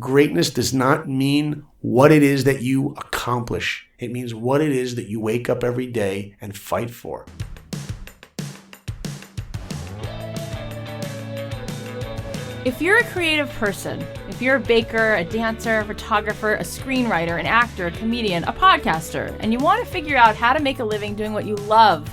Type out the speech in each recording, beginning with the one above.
greatness does not mean what it is that you accomplish. It means what it is that you wake up every day and fight for. If you're a creative person, if you're a baker, a dancer, a photographer, a screenwriter, an actor, a comedian, a podcaster, and you want to figure out how to make a living doing what you love,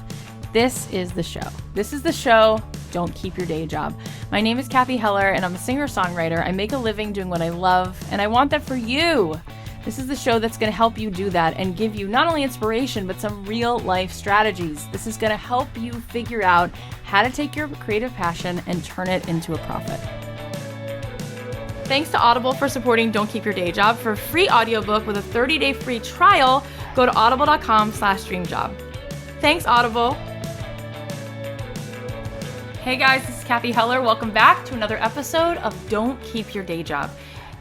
this is the show. This is the show. Don't keep your day job. My name is Cathy Heller, and I'm a singer-songwriter. I make a living doing what I love, and I want that for you. This is the show that's going to help you do that and give you not only inspiration, but some real-life strategies. This is going to help you figure out how to take your creative passion and turn it into a profit. Thanks to Audible for supporting Don't Keep Your Day Job. For a free audiobook with a 30-day free trial, go to audible.com/dreamjob. Thanks, Audible. Hey guys, this is Cathy Heller. Welcome back to another episode of Don't Keep Your Day Job.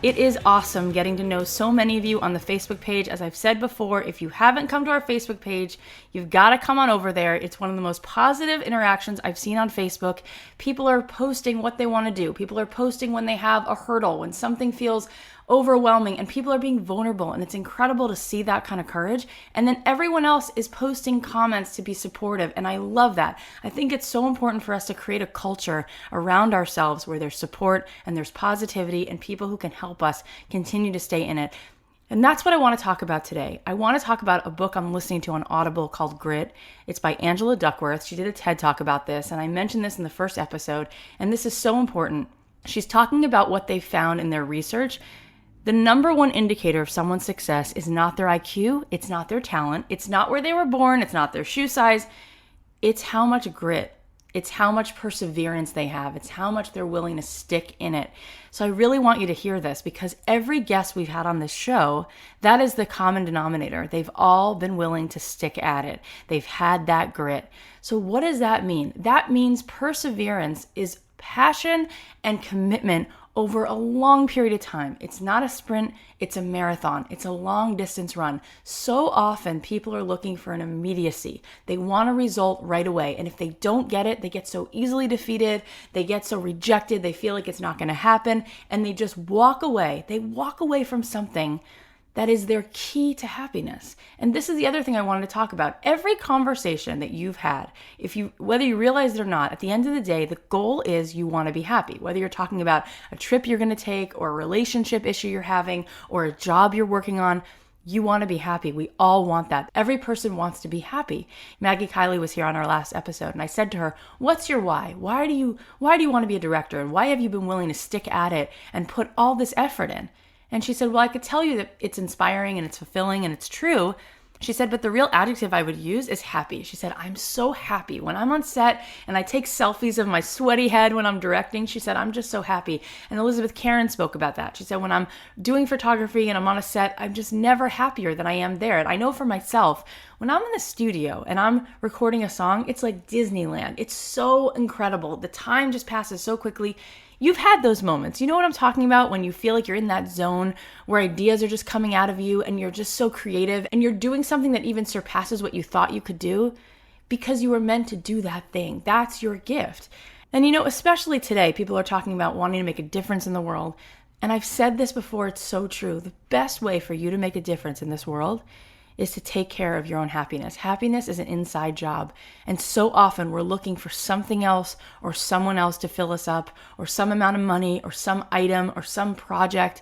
It is awesome getting to know so many of you on the Facebook page. As I've said before, if you haven't come to our Facebook page, you've got to come on over there. It's one of the most positive interactions I've seen on Facebook. People are posting what they want to do. People are posting when they have a hurdle, when something feels overwhelming, and people are being vulnerable, and it's incredible to see that kind of courage. And then everyone else is posting comments to be supportive, and I love that. I think it's so important for us to create a culture around ourselves where there's support and there's positivity and people who can help us continue to stay in it. And that's what I want to talk about today. I want to talk about a book I'm listening to on Audible called Grit. It's by Angela Duckworth. She did a TED Talk about this, and I mentioned this in the first episode, and this is so important. She's talking about what they found in their research. The number one indicator of someone's success is not their IQ, it's not their talent, it's not where they were born, it's not their shoe size, it's how much grit, it's how much perseverance they have, it's how much they're willing to stick in it. So I really want you to hear this because every guest we've had on this show, that is the common denominator. They've all been willing to stick at it. They've had that grit. So what does that mean? That means perseverance is passion and commitment over a long period of time. It's not a sprint, it's a marathon. It's a long distance run. So often people are looking for an immediacy. They want a result right away. And if they don't get it, they get so easily defeated. They get so rejected. They feel like it's not going to happen. And they just walk away. They walk away from something that is their key to happiness. And this is the other thing I wanted to talk about. Every conversation that you've had, whether you realize it or not, at the end of the day, the goal is you want to be happy. Whether you're talking about a trip you're going to take or a relationship issue you're having or a job you're working on, you want to be happy. We all want that. Every person wants to be happy. Maggie Kiley was here on our last episode, and I said to her, what's your why? Why do you want to be a director? And why have you been willing to stick at it and put all this effort in? And she said, well, I could tell you that it's inspiring and it's fulfilling and it's true. She said, but the real adjective I would use is happy. She said, I'm so happy. When I'm on set and I take selfies of my sweaty head when I'm directing, she said, I'm just so happy. And Elizabeth Karen spoke about that. She said, when I'm doing photography and I'm on a set, I'm just never happier than I am there. And I know for myself, when I'm in the studio and I'm recording a song, it's like Disneyland. It's so incredible. The time just passes so quickly. You've had those moments. You know what I'm talking about when you feel like you're in that zone where ideas are just coming out of you and you're just so creative and you're doing something that even surpasses what you thought you could do because you were meant to do that thing. That's your gift. And especially today, people are talking about wanting to make a difference in the world. And I've said this before, it's so true. The best way for you to make a difference in this world is to take care of your own happiness. Happiness is an inside job. And so often we're looking for something else or someone else to fill us up or some amount of money or some item or some project.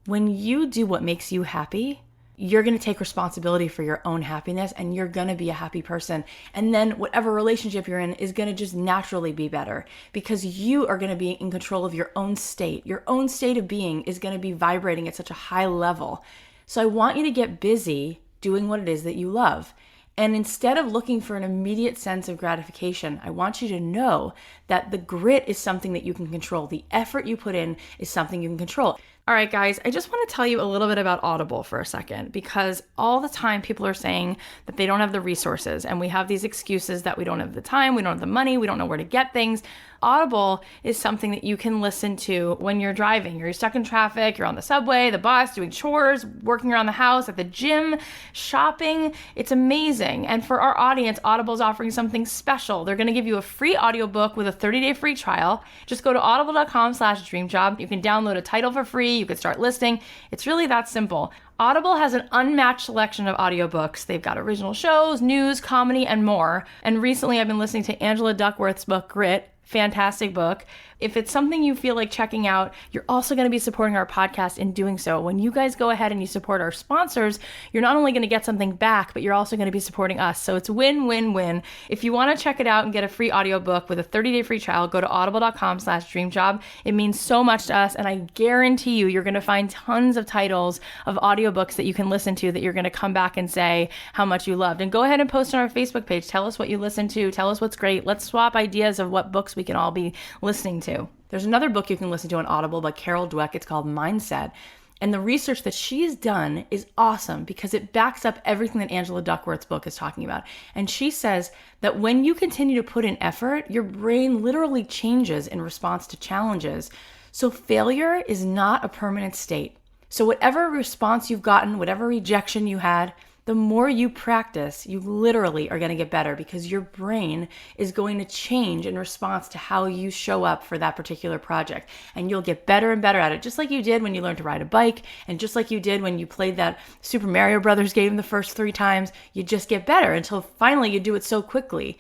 When you do what makes you happy, you're going to take responsibility for your own happiness and you're going to be a happy person. And then whatever relationship you're in is going to just naturally be better because you are going to be in control of your own state. Your own state of being is going to be vibrating at such a high level. So I want you to get busy doing what it is that you love. And instead of looking for an immediate sense of gratification, I want you to know that the grit is something that you can control. The effort you put in is something you can control. All right, guys, I just want to tell you a little bit about Audible for a second, because all the time people are saying that they don't have the resources, and we have these excuses that we don't have the time, we don't have the money, we don't know where to get things. Audible is something that you can listen to when you're driving. You're stuck in traffic, you're on the subway, the bus, doing chores, working around the house, at the gym, shopping. It's amazing. And for our audience, Audible is offering something special. They're going to give you a free audiobook with a 30-day free trial. Just go to audible.com/dreamjob. You can download a title for free. you could start listing. It's really that simple. Audible has an unmatched selection of audiobooks. They've got original shows, news, comedy, and more. And recently I've been listening to Angela Duckworth's book, Grit. Fantastic book. If it's something you feel like checking out, you're also going to be supporting our podcast in doing so. When you guys go ahead and you support our sponsors, you're not only going to get something back, but you're also going to be supporting us. So it's win-win-win. If you want to check it out and get a free audiobook with a 30-day free trial, go to audible.com/dreamjob. It means so much to us, and I guarantee you're going to find tons of titles of audiobooks that you can listen to that you're going to come back and say how much you loved. And go ahead and post on our Facebook page. Tell us what you listened to. Tell us what's great. Let's swap ideas of what books we can all be listening to. There's another book you can listen to on Audible by Carol Dweck. It's called Mindset. And the research that she's done is awesome because it backs up everything that Angela Duckworth's book is talking about. And she says that when you continue to put in effort, your brain literally changes in response to challenges. So failure is not a permanent state. So whatever response you've gotten, whatever rejection you had, the more you practice, you literally are going to get better because your brain is going to change in response to how you show up for that particular project. And you'll get better and better at it, just like you did when you learned to ride a bike, and just like you did when you played that Super Mario Brothers game the first 3 times. You just get better until finally you do it so quickly.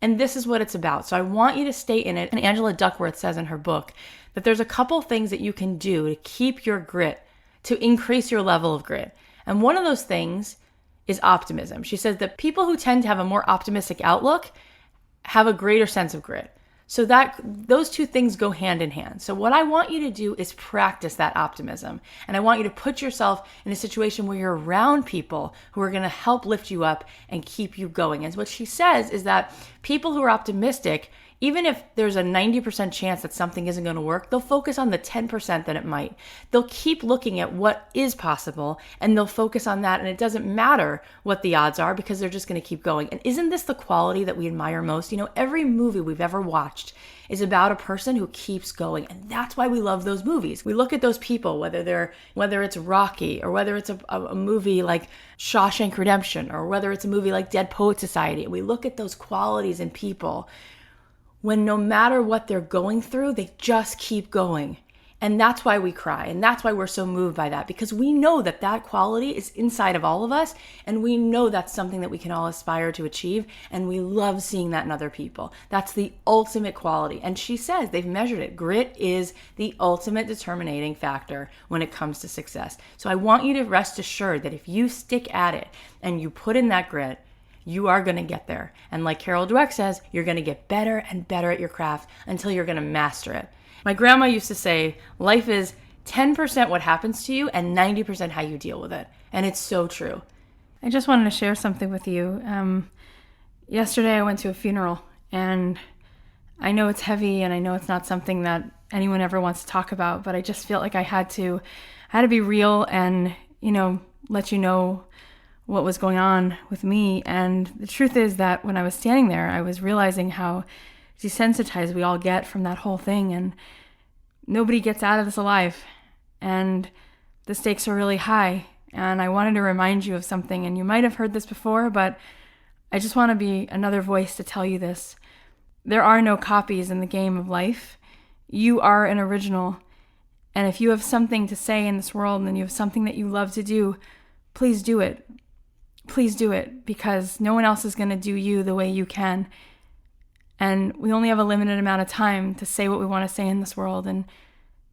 And this is what it's about. So I want you to stay in it. And Angela Duckworth says in her book that there's a couple things that you can do to keep your grit, to increase your level of grit. And one of those things is optimism. She says that people who tend to have a more optimistic outlook have a greater sense of grit. So that those two things go hand in hand. So what I want you to do is practice that optimism. And I want you to put yourself in a situation where you're around people who are going to help lift you up and keep you going. And what she says is that people who are optimistic, even if there's a 90% chance that something isn't going to work, they'll focus on the 10% that it might. They'll keep looking at what is possible and they'll focus on that. And it doesn't matter what the odds are because they're just going to keep going. And isn't this the quality that we admire most? You know, every movie we've ever watched is about a person who keeps going. And that's why we love those movies. We look at those people, whether it's Rocky or whether it's a movie like Shawshank Redemption or whether it's a movie like Dead Poets Society. We look at those qualities in people when no matter what they're going through, they just keep going. And that's why we cry. And that's why we're so moved by that, because we know that that quality is inside of all of us. And we know that's something that we can all aspire to achieve. And we love seeing that in other people. That's the ultimate quality. And she says they've measured it. Grit is the ultimate determining factor when it comes to success. So I want you to rest assured that if you stick at it and you put in that grit, you are going to get there. And like Carol Dweck says, you're going to get better and better at your craft until you're going to master it. My grandma used to say, life is 10% what happens to you and 90% how you deal with it. And it's so true. I just wanted to share something with you. Yesterday I went to a funeral, and I know it's heavy and I know it's not something that anyone ever wants to talk about, but I just felt like I had to be real and, let you know what was going on with me. And the truth is that when I was standing there, I was realizing how desensitized we all get from that whole thing, and nobody gets out of this alive, and the stakes are really high. And I wanted to remind you of something, and you might have heard this before, but I just want to be another voice to tell you this. There are no copies in the game of life. You are an original. And if you have something to say in this world and you have something that you love to do, please do it. Please do it, because no one else is going to do you the way you can. And we only have a limited amount of time to say what we want to say in this world and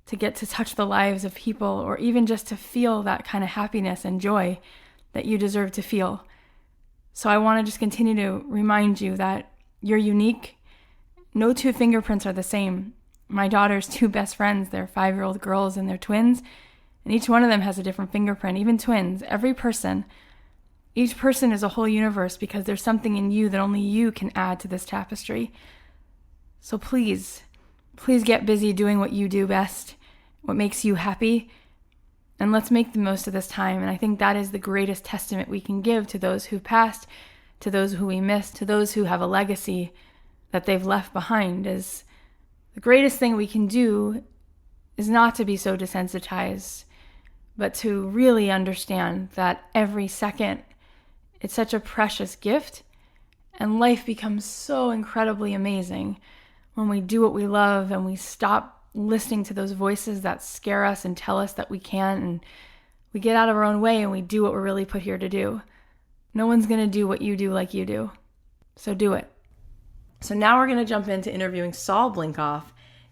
to get to touch the lives of people, or even just to feel that kind of happiness and joy that you deserve to feel. So I want to just continue to remind you that you're unique. No two fingerprints are the same. My daughter's 2 best friends, they're 5-year-old girls and they're twins, and each one of them has a different fingerprint, even twins. Each person is a whole universe, because there's something in you that only you can add to this tapestry. So please get busy doing what you do best, what makes you happy, and let's make the most of this time. And I think that is the greatest testament we can give to those who've passed, to those who we miss, to those who have a legacy that they've left behind. Is the greatest thing we can do is not to be so desensitized, but to really understand that every second, it's such a precious gift, and life becomes so incredibly amazing when we do what we love and we stop listening to those voices that scare us and tell us that we can't, and we get out of our own way and we do what we're really put here to do. No one's going to do what you do like you do. So do it. So now we're going to jump into interviewing Saul Blinkoff.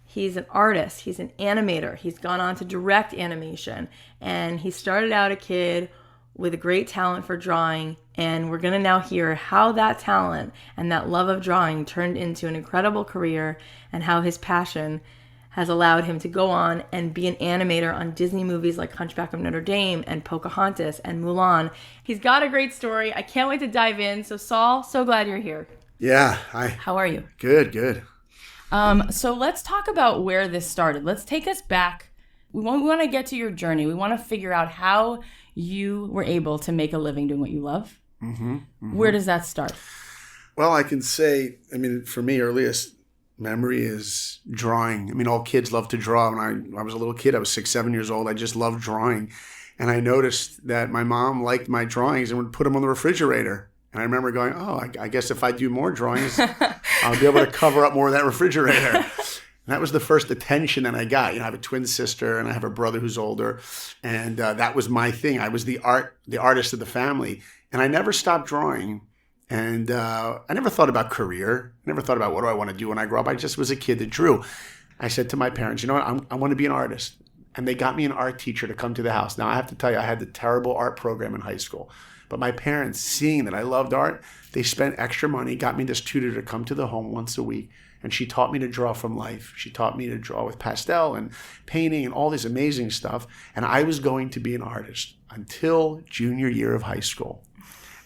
He's an artist. He's an animator. He's gone on to direct animation. And he started out a kid with a great talent for drawing. And we're going to now hear how that talent and that love of drawing turned into an incredible career, and how his passion has allowed him to go on and be an animator on Disney movies like Hunchback of Notre Dame and Pocahontas and Mulan. He's got a great story. I can't wait to dive in. So Saul, so glad you're here. Yeah. How are you? Good. So let's talk about where this started. Let's take us back. We want to get to your journey. We want to figure out how you were able to make a living doing what you love. Where does that start? Well, I can say, for me, earliest memory is drawing. All kids love to draw. When I was a little kid, I was 6, 7 years old. I just loved drawing. And I noticed that my mom liked my drawings and would put them on the refrigerator. And I remember going, I guess if I do more drawings, I'll be able to cover up more of that refrigerator. And that was the first attention that I got. I have a twin sister and I have a brother who's older. And that was my thing. I was the artist of the family. And I never stopped drawing. And I never thought about career. I never thought about what do I want to do when I grow up. I just was a kid that drew. I said to my parents, you know what, I want to be an artist. And they got me an art teacher to come to the house. Now, I have to tell you, I had the terrible art program in high school. But my parents, seeing that I loved art, they spent extra money, got me this tutor to come to the home once a week. And she taught me to draw from life. She taught me to draw with pastel and painting and all this amazing stuff. And I was going to be an artist until junior year of high school.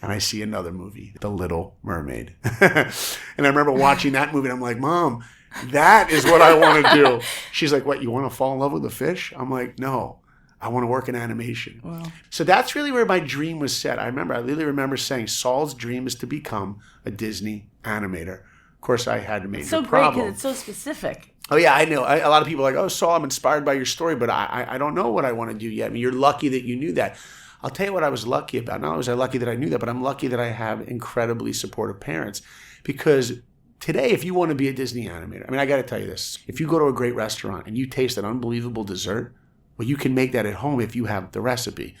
And I see another movie, The Little Mermaid. And I remember watching that movie and I'm like, Mom, that is what I want to do. She's like, what, you want to fall in love with a fish? I'm like, no, I want to work in animation. Wow. So that's really where my dream was set. I really remember saying Saul's dream is to become a Disney animator. Of course, I had a major problem. It's so great because it's so specific. Oh, yeah, I know. A lot of people are like, oh, Saul, I'm inspired by your story, but I don't know what I want to do yet. You're lucky that you knew that. I'll tell you what I was lucky about. Not only was I lucky that I knew that, but I'm lucky that I have incredibly supportive parents. Because today, if you want to be a Disney animator, I got to tell you this. If you go to a great restaurant and you taste an unbelievable dessert, well, you can make that at home if you have the recipe.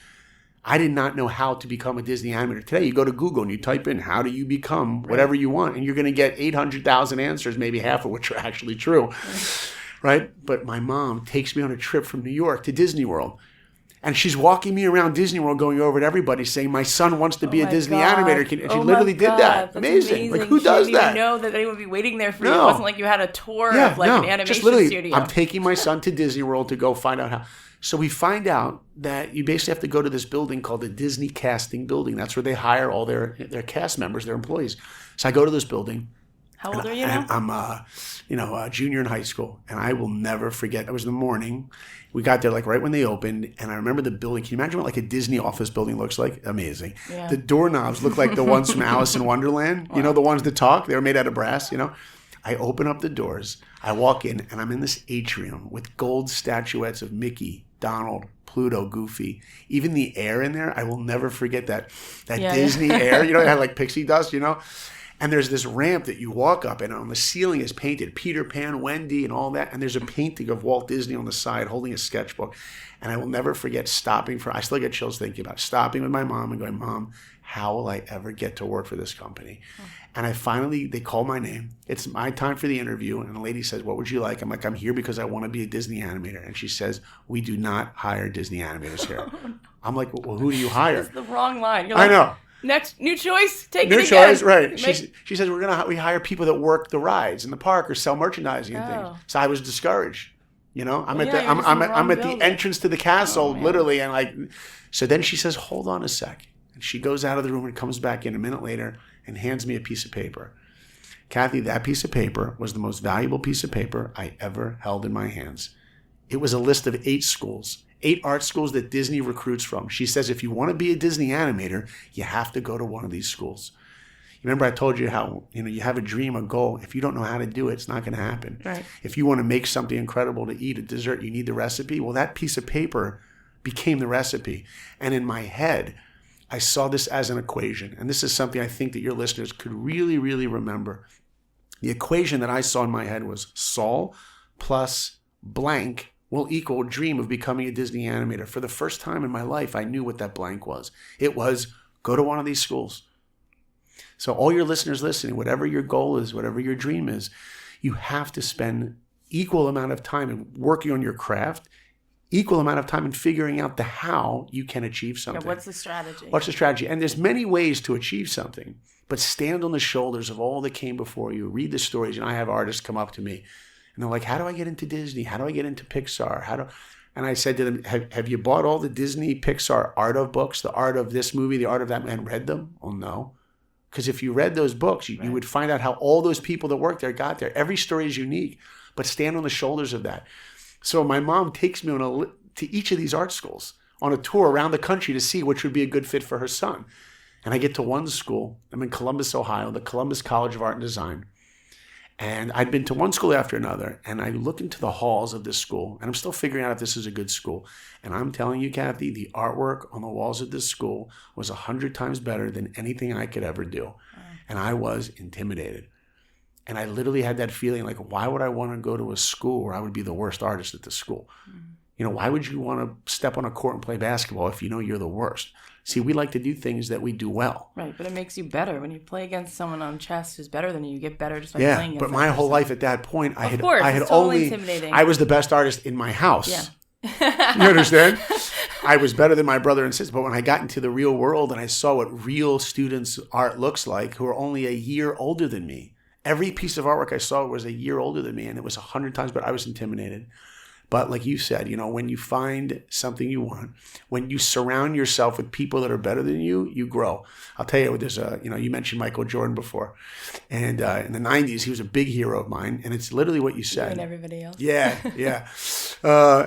I did not know how to become a Disney animator. Today, you go to Google and you type in, how do you become whatever you want? And you're going to get 800,000 answers, maybe half of which are actually true. Right? But my mom takes me on a trip from New York to Disney World. And she's walking me around Disney World, going over to everybody, saying, my son wants to be a Disney animator. And she literally did that. Amazing. Like, who does that? You didn't even know that anyone would be waiting there for you. It wasn't like you had a tour of an animation just literally, studio. I'm taking my son to Disney World to go find out how. So we find out that you basically have to go to this building called the Disney Casting Building. That's where they hire all their cast members, their employees. So I go to this building. How old are you now? I'm a junior in high school, and I will never forget. It was in the morning. We got there like right when they opened, and I remember the building. Can you imagine what like a Disney office building looks like? Amazing. Yeah. The doorknobs look like the ones from Alice in Wonderland. Wow. You know, the ones that talk? They were made out of brass, I open up the doors. I walk in, and I'm in this atrium with gold statuettes of Mickey, Donald, Pluto, Goofy. Even the air in there, I will never forget that Disney air. It had like pixie dust, And there's this ramp that you walk up, and on the ceiling is painted Peter Pan, Wendy, and all that. And there's a painting of Walt Disney on the side holding a sketchbook. And I will never forget I still get chills thinking about it, stopping with my mom and going, Mom, how will I ever get to work for this company? Oh. And they call my name. It's my time for the interview. And the lady says, what would you like? I'm like, I'm here because I want to be a Disney animator. And she says, we do not hire Disney animators here. I'm like, well, who do you hire? That's the wrong line. You're like, I know. Next, new choice, take it again. New choice, right. She says, we hire people that work the rides in the park or sell merchandising and things. So I was discouraged. I'm at the entrance to the castle, literally. And so then she says, hold on a sec. And she goes out of the room and comes back in a minute later and hands me a piece of paper. Cathy, that piece of paper was the most valuable piece of paper I ever held in my hands. It was a list of 8 schools. 8 art schools that Disney recruits from. She says, if you want to be a Disney animator, you have to go to one of these schools. Remember I told you how, you have a dream, a goal. If you don't know how to do it, it's not going to happen. Right. If you want to make something incredible to eat, a dessert, you need the recipe. Well, that piece of paper became the recipe. And in my head, I saw this as an equation. And this is something I think that your listeners could really, really remember. The equation that I saw in my head was Saul plus blank will equal dream of becoming a Disney animator. For the first time in my life, I knew what that blank was. It was go to one of these schools. So all your listeners listening, whatever your goal is, whatever your dream is, you have to spend equal amount of time in working on your craft, equal amount of time in figuring out the how you can achieve something. Yeah, what's the strategy? What's the strategy? And there's many ways to achieve something, but stand on the shoulders of all that came before you. Read the stories. And I have artists come up to me and they're like, how do I get into Disney? How do I get into Pixar? And I said to them, have you bought all the Disney Pixar art of books, the art of this movie, the art of that, and read them? Oh, no. Because if you read those books, you would find out how all those people that worked there got there. Every story is unique, but stand on the shoulders of that. So my mom takes me to each of these art schools on a tour around the country to see which would be a good fit for her son. And I get to one school. I'm in Columbus, Ohio, the Columbus College of Art and Design. And I'd been to one school after another, and I look into the halls of this school, and I'm still figuring out if this is a good school. And I'm telling you, Cathy, the artwork on the walls of this school was 100 times better than anything I could ever do. And I was intimidated. And I literally had that feeling like, why would I want to go to a school where I would be the worst artist at the school? You know, why would you want to step on a court and play basketball if you know you're the worst? See, we like to do things that we do well. Right, but it makes you better. When you play against someone on chess who's better than you get better just by playing against but my whole life at that point, I had totally intimidating. I was the best artist in my house. Yeah. You understand? I was better than my brother and sister. But when I got into the real world and I saw what real students' art looks like who are only a year older than me, every piece of artwork I saw was a year older than me, and it was 100 times better. I was intimidated. But like you said, you know, when you find something you want, when you surround yourself with people that are better than you, you grow. I'll tell you, there's you mentioned Michael Jordan before. And in the 90s, he was a big hero of mine. And it's literally what you said. You and everybody else. Yeah.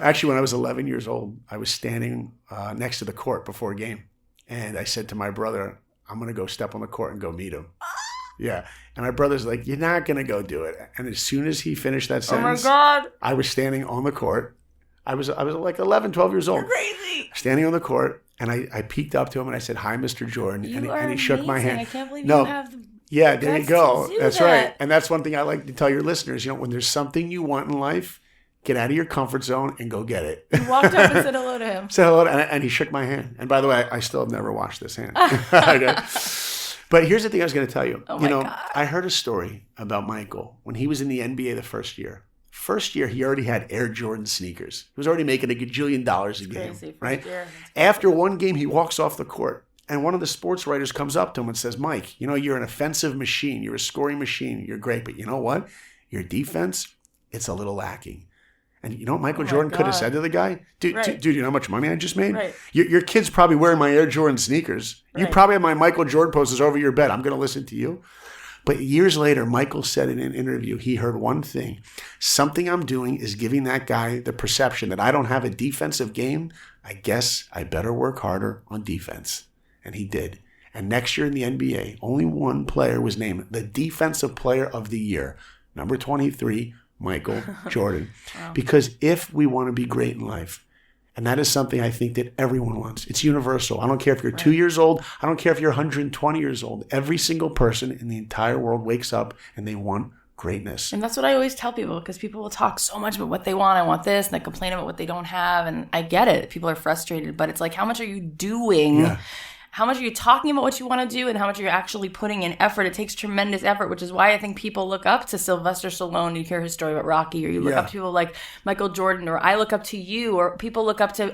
Actually, when I was 11 years old, I was standing next to the court before a game. And I said to my brother, I'm going to go step on the court and go meet him. Yeah. And my brother's like, you're not going to go do it. And as soon as he finished that sentence, oh my God, I was standing on the court. I was like 11, 12 years old. You're crazy. Standing on the court. And I peeked up to him and I said, hi, Mr. Jordan. And he shook my hand. I can't believe you have the Yeah, there you go. That's that. right. And that's one thing I like to tell your listeners. You know, when there's something you want in life, get out of your comfort zone and go get it. You walked up and said hello to him. Said hello, and he shook my hand. And by the way, I still have never washed this hand. Okay. But here's the thing I was going to tell you. Oh my God. I heard a story about Michael when he was in the NBA the first year. First year, he already had Air Jordan sneakers. He was already making $1 gajillion a game, Crazy. right? After one game, he walks off the court, and one of the sports writers comes up to him and says, Mike, you know, you're an offensive machine. You're a scoring machine. You're great. But you know what? Your defense, it's a little lacking. And you know what Michael Jordan could have said to the guy? Dude, you know how much money I just made? Right. Your kid's probably wearing my Air Jordan sneakers. You Right. probably have my Michael Jordan posters over your bed. I'm going to listen to you. But years later, Michael said in an interview, he heard one thing. Something I'm doing is giving that guy the perception that I don't have a defensive game. I guess I better work harder on defense. And he did. And next year in the NBA, only one player was named the Defensive Player of the Year, number 23, Michael Jordan. Wow. Because if we want to be great in life, and that is something I think that everyone wants. It's universal. I don't care if you're 2 years old. I don't care if you're 120 years old. Every single person in the entire world wakes up and they want greatness. And that's what I always tell people, because people will talk so much about what they want. I want this, and they complain about what they don't have. And I get it. People are frustrated, but it's like, how much are you doing? Yeah. How much are you talking about what you want to do, and how much are you actually putting in effort? It takes tremendous effort, which is why I think people look up to Sylvester Stallone. You hear his story about Rocky, or you look up to people like Michael Jordan, or I look up to you, or people look up to,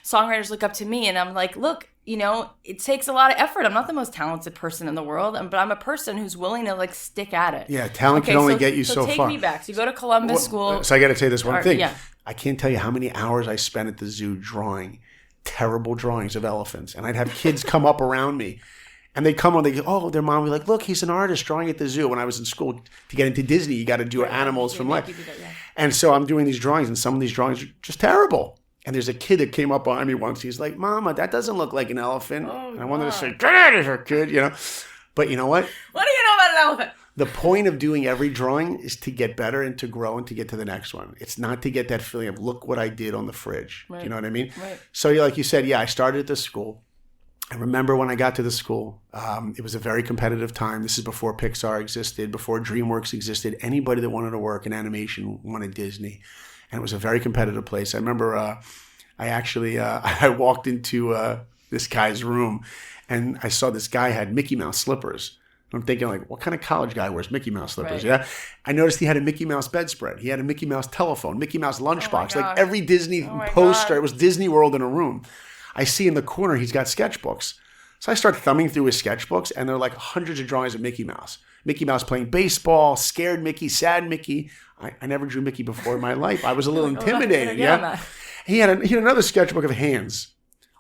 songwriters look up to me. And I'm like, look, it takes a lot of effort. I'm not the most talented person in the world, but I'm a person who's willing to stick at it. Yeah, talent can only get you so far. So take me back. So you go to Columbus School. So I got to say this one thing. Yeah. I can't tell you how many hours I spent at the zoo drawing terrible drawings of elephants. And I'd have kids come up around me. And they'd come on, they go, their mom would be like, look, he's an artist drawing at the zoo. When I was in school, to get into Disney, you got to do animals from life. And so I'm doing these drawings, and some of these drawings are just terrible. And there's a kid that came up on me once. He's like, Mama, that doesn't look like an elephant. And I wanted to say, get out of here, kid, But you know what? What do you know about an elephant? The point of doing every drawing is to get better and to grow and to get to the next one. It's not to get that feeling of, look what I did on the fridge. Right. Do you know what I mean? Right. So like you said, I started at this school. I remember when I got to the school, it was a very competitive time. This is before Pixar existed, before DreamWorks existed. Anybody that wanted to work in animation wanted Disney. and it was a very competitive place. I remember I walked into this guy's room, and I saw this guy had Mickey Mouse slippers. I'm thinking, like, what kind of college guy wears Mickey Mouse slippers? Right. Yeah. I noticed he had a Mickey Mouse bedspread. He had a Mickey Mouse telephone, Mickey Mouse lunchbox, like every Disney poster. It was Disney World in a room. I see in the corner he's got sketchbooks. So I start thumbing through his sketchbooks, and there are like hundreds of drawings of Mickey Mouse. Mickey Mouse playing baseball, scared Mickey, sad Mickey. I never drew Mickey before in my life. I was a little intimidated. Yeah. He had another sketchbook of hands.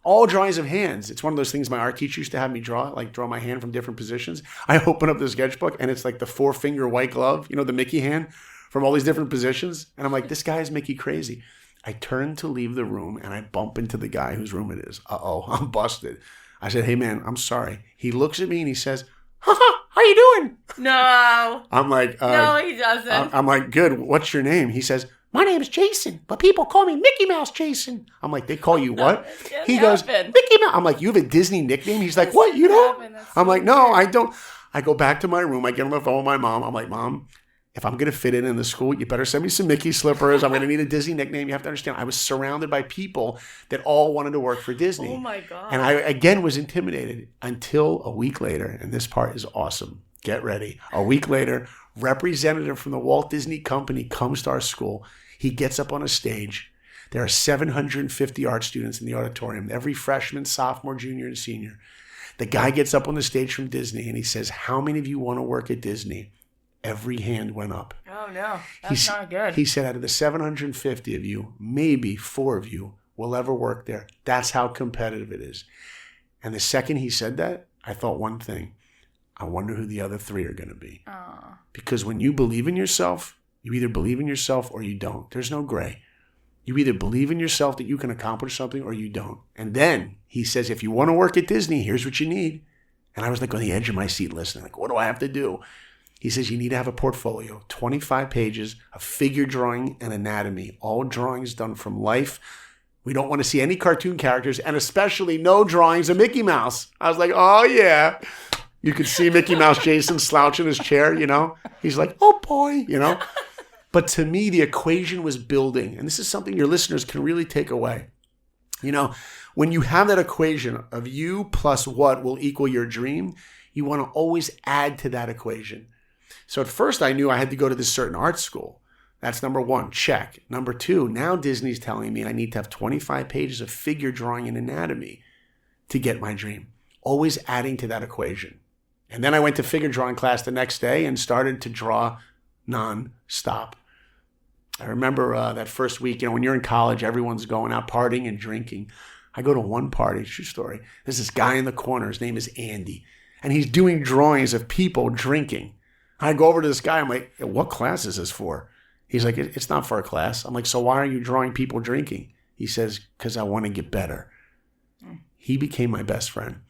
All drawings of hands. It's one of those things my art teacher used to have me draw, like draw my hand from different positions. I open up the sketchbook and it's like the 4-finger white glove, the Mickey hand from all these different positions. And I'm like, this guy is Mickey crazy. I turn to leave the room and I bump into the guy whose room it is. Uh-oh, I'm busted. I said, hey man, I'm sorry. He looks at me and he says, haha, how you doing? No. I'm like, no, he doesn't. I'm like, good. What's your name? He says, my name is Jason, but people call me Mickey Mouse Jason. I'm like, they call you what? He goes, Mickey Mouse. I'm like, you have a Disney nickname? He's like, what? You don't? I'm like, no, I don't. I go back to my room. I get on the phone with my mom. I'm like, Mom, if I'm going to fit in the school, you better send me some Mickey slippers. I'm going to need a Disney nickname. You have to understand, I was surrounded by people that all wanted to work for Disney. Oh, my God. And I, again, was intimidated until a week later, and this part is awesome. Get ready. A week later, representative from the Walt Disney Company comes to our school. He gets up on a stage. There are 750 art students in the auditorium, every freshman, sophomore, junior, and senior. The guy gets up on the stage from Disney and he says, how many of you want to work at Disney? Every hand went up. Oh, no. That's not good. He said, out of the 750 of you, maybe 4 of you will ever work there. That's how competitive it is. And the second he said that, I thought one thing. I wonder who the other 3 are going to be. Aww. Because when you believe in yourself, you either believe in yourself or you don't. There's no gray. You either believe in yourself that you can accomplish something or you don't. And then he says, if you want to work at Disney, here's what you need. And I was like on the edge of my seat listening, like, what do I have to do? He says, you need to have a portfolio, 25 pages of figure drawing and anatomy, all drawings done from life. We don't want to see any cartoon characters and especially no drawings of Mickey Mouse. I was like, oh, yeah. You could see Mickey Mouse Jason slouch in his chair, He's like, oh, boy, But to me, the equation was building. And this is something your listeners can really take away. When you have that equation of you plus what will equal your dream, you want to always add to that equation. So at first I knew I had to go to this certain art school. That's number 1, check. Number 2, now Disney's telling me I need to have 25 pages of figure drawing and anatomy to get my dream. Always adding to that equation. And then I went to figure drawing class the next day and started to draw non-stop. I remember that first week, when you're in college, everyone's going out partying and drinking. I go to one party, true story. There's this guy in the corner. His name is Andy. And he's doing drawings of people drinking. I go over to this guy. I'm like, what class is this for? He's like, it's not for a class. I'm like, so why are you drawing people drinking? He says, because I want to get better. He became my best friend.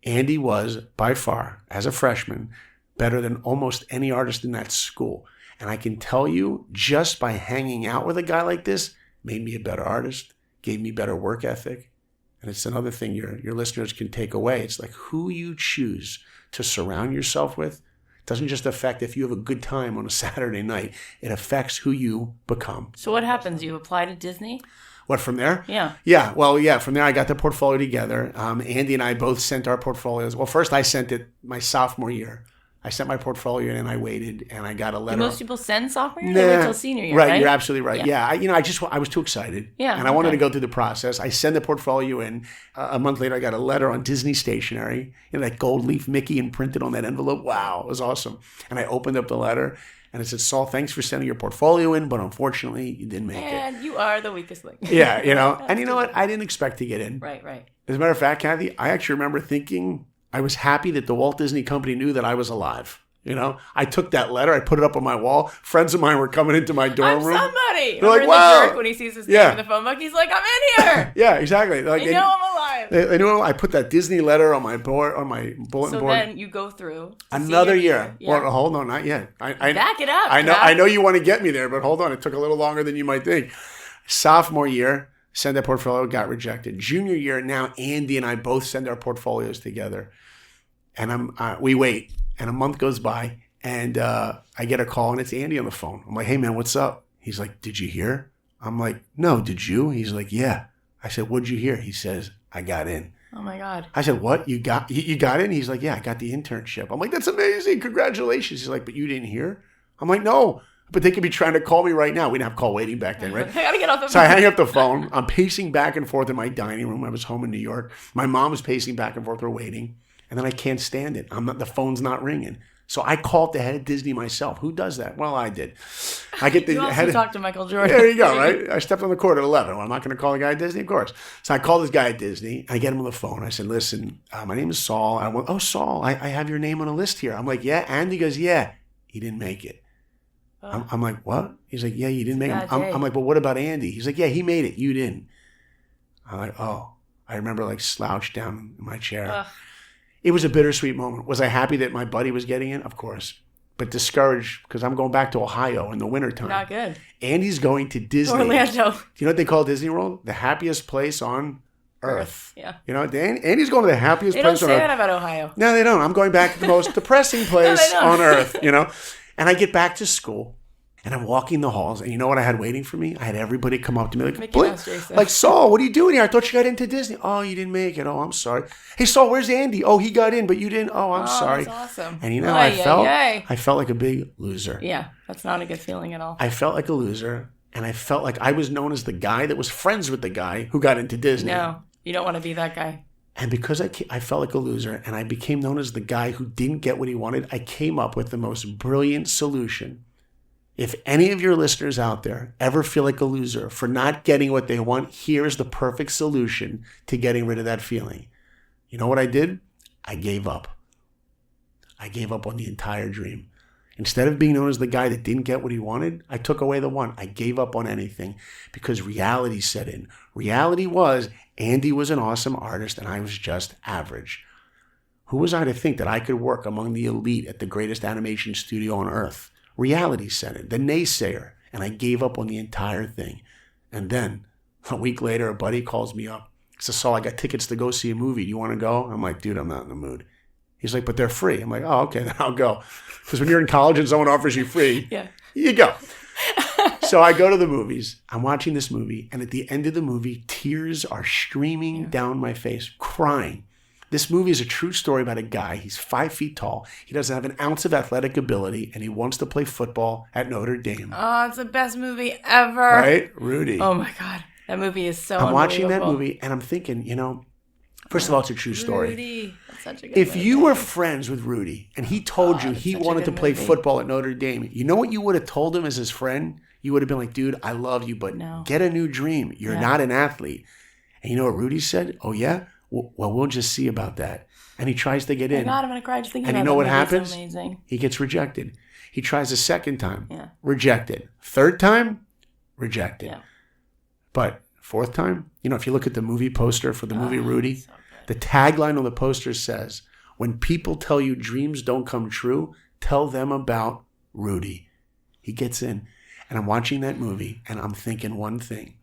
Andy was, by far, as a freshman, better than almost any artist in that school. And I can tell you, just by hanging out with a guy like this, made me a better artist, gave me better work ethic. And it's another thing your listeners can take away. It's like who you choose to surround yourself with doesn't just affect if you have a good time on a Saturday night. It affects who you become. So what happens? You apply to Disney? What, from there? Yeah. Yeah. Well, yeah, from there I got the portfolio together. Andy and I both sent our portfolios. Well, first I sent it my sophomore year. I sent my portfolio in and I waited and I got a letter. Do most people send sophomore year? They wait till senior year, right? You're absolutely right. Yeah. I was too excited. Yeah. And I wanted to go through the process. I send the portfolio in. A month later, I got a letter on Disney stationery. That gold leaf Mickey imprinted on that envelope. Wow. It was awesome. And I opened up the letter and it said, Saul, thanks for sending your portfolio in, but unfortunately, you didn't make it. And you are the weakest link. Yeah. And you know what? I didn't expect to get in. Right. As a matter of fact, Cathy, I actually remember thinking I was happy that the Walt Disney Company knew that I was alive. I took that letter, I put it up on my wall. Friends of mine were coming into my dorm room. I'm somebody. They're like, wow. The jerk when he sees his name in the phone book, he's like, I'm in here. Yeah, exactly. Like, they know I'm alive. They knew I put that Disney letter on my board, on my bulletin board. So then you go through another year. Yeah. Well, hold on, not yet. Back it up. I know you want to get me there, but hold on. It took a little longer than you might think. Sophomore year, send that portfolio, got rejected. Junior year, now Andy and I both send our portfolios together. And we wait. And a month goes by. And I get a call, and it's Andy on the phone. I'm like, hey, man, what's up? He's like, did you hear? I'm like, no, did you? He's like, yeah. I said, what'd you hear? He says, I got in. Oh my God. I said, what? You got in? He's like, yeah, I got the internship. I'm like, that's amazing. Congratulations. He's like, but you didn't hear? I'm like, no. But they could be trying to call me right now. We didn't have call waiting back then, right? I gotta get off the phone. So I hang up the phone. I'm pacing back and forth in my dining room. I was home in New York. My mom was pacing back and forth. We're waiting. And then I can't stand it. The phone's not ringing. So I called the head of Disney myself. Who does that? Well, I did. I get the you also head. Talk to Michael Jordan. There you go, right? I stepped on the court at 11. Well, I'm not going to call the guy at Disney, of course. So I called this guy at Disney. I get him on the phone. I said, listen, my name is Saul. I went, oh, Saul, I have your name on a list here. I'm like, yeah. And he goes, yeah, he didn't make it. Oh. I'm like, what? He's like, yeah, you didn't make it. I'm like, but what about Andy? He's like, yeah, he made it. You didn't. I'm like, oh. I remember like slouched down in my chair. Ugh. It was a bittersweet moment. Was I happy that my buddy was getting in? Of course. But discouraged because I'm going back to Ohio in the wintertime. Not good. Andy's going to Disney. Orlando. Do you know what they call Disney World? The happiest place on Earth. Yeah. You know, Andy's going to the happiest place on Earth. They don't say that about Ohio. No, they don't. I'm going back to the most depressing place on Earth, you know. And I get back to school. And I'm walking the halls, and you know what I had waiting for me? I had everybody come up to me like, Saul, what are you doing here? I thought you got into Disney. Oh, you didn't make it. Oh, I'm sorry. Hey, Saul, where's Andy? Oh, he got in, but you didn't. Oh, I'm sorry. That's awesome. And you know, I felt like a big loser. Yeah, that's not a good feeling at all. I felt like a loser, and I felt like I was known as the guy that was friends with the guy who got into Disney. No, you don't want to be that guy. And because I felt like a loser, and I became known as the guy who didn't get what he wanted, I came up with the most brilliant solution. If any of your listeners out there ever feel like a loser for not getting what they want, here's the perfect solution to getting rid of that feeling. You know what I did? I gave up. I gave up on the entire dream. Instead of being known as the guy that didn't get what he wanted, I took away the one. I gave up on anything because reality set in. Reality was Andy was an awesome artist and I was just average. Who was I to think that I could work among the elite at the greatest animation studio on earth? Reality set in, the naysayer, and I gave up on the entire thing. And then, a week later, a buddy calls me up. He says, Saul, I got tickets to go see a movie. Do you want to go? I'm like, dude, I'm not in the mood. He's like, but they're free. I'm like, oh, okay, then I'll go. Because when you're in college and someone offers you free, you go. So I go to the movies. I'm watching this movie, and at the end of the movie, tears are streaming down my face, crying. This movie is a true story about a guy. He's 5 feet tall. He doesn't have an ounce of athletic ability, and he wants to play football at Notre Dame. Oh, it's the best movie ever. Right? Rudy. Oh, my God. That movie is so I'm watching that movie, and I'm thinking, you know, first of all, it's a true story. Rudy. That's such a good If movie. you were friends with Rudy, and he told you he wanted to play football at Notre Dame, you know what you would have told him as his friend? You would have been like, dude, I love you, but get a new dream. You're not an athlete. And you know what Rudy said? Oh, yeah? Well, we'll just see about that. And he tries to get in. Oh my God, I'm going to cry just thinking about it. And you know what happens? Amazing. He gets rejected. He tries a second time. Rejected. Third time? Rejected. Yeah. But fourth time? You know, if you look at the movie poster for the movie Rudy, so the tagline on the poster says, when people tell you dreams don't come true, tell them about Rudy. He gets in. And I'm watching that movie, and I'm thinking one thing.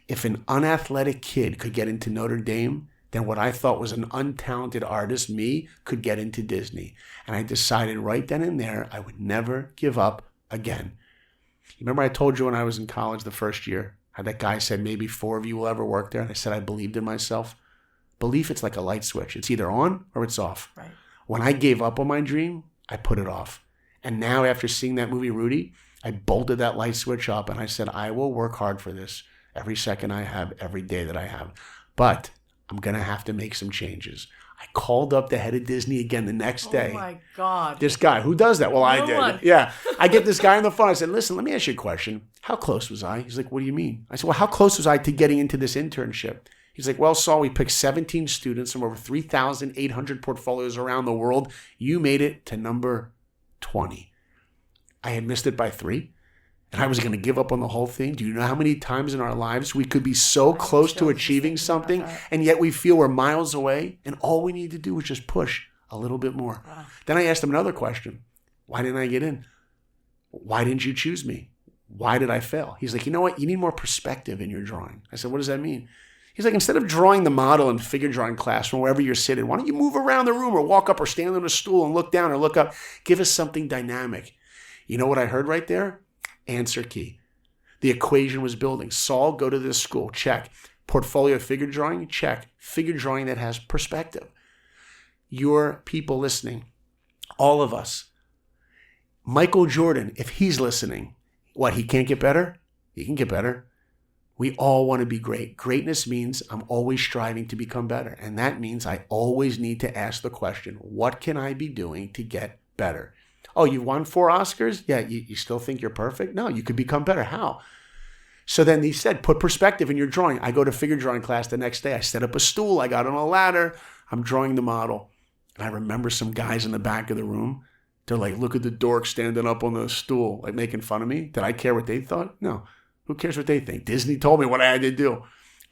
If an unathletic kid could get into Notre Dame, then what I thought was an untalented artist, me, could get into Disney. And I decided right then and there I would never give up again. You remember I told you when I was in college the first year, how that guy said maybe 4 of you will ever work there? And I said I believed in myself. Belief, it's like a light switch. It's either on or it's off. Right. When I gave up on my dream, I put it off. And now after seeing that movie, Rudy, I bolted that light switch up and I said, I will work hard for this every second I have, every day that I have. But I'm going to have to make some changes. I called up the head of Disney again the next day. Oh, my God. This guy, who does that? Well, I did. Yeah. I get this guy on the phone. I said, listen, let me ask you a question. How close was I? He's like, what do you mean? I said, well, how close was I to getting into this internship? He's like, well, Saul, we picked 17 students from over 3,800 portfolios around the world. You made it to number 20. I had missed it by 3. And I was going to give up on the whole thing. Do you know how many times in our lives we could be so close to achieving something and yet we feel we're miles away and all we need to do is just push a little bit more? Wow. Then I asked him another question. Why didn't I get in? Why didn't you choose me? Why did I fail? He's like, you know what? You need more perspective in your drawing. I said, what does that mean? He's like, instead of drawing the model in figure drawing class from wherever you're sitting, why don't you move around the room or walk up or stand on a stool and look down or look up? Give us something dynamic. You know what I heard right there? Answer key. The equation was building. Saul, go to this school. Check. Portfolio figure drawing? Check. Figure drawing that has perspective. Your people listening, all of us. Michael Jordan, if he's listening, what, he can't get better? He can get better. We all want to be great. Greatness means I'm always striving to become better. And that means I always need to ask the question, what can I be doing to get better? Oh, you won 4 Oscars? Yeah, you still think you're perfect? No, you could become better. How? So then he said, put perspective in your drawing. I go to figure drawing class the next day. I set up a stool. I got on a ladder. I'm drawing the model. And I remember some guys in the back of the room. They're like, look at the dork standing up on the stool, like making fun of me. Did I care what they thought? No. Who cares what they think? Disney told me what I had to do.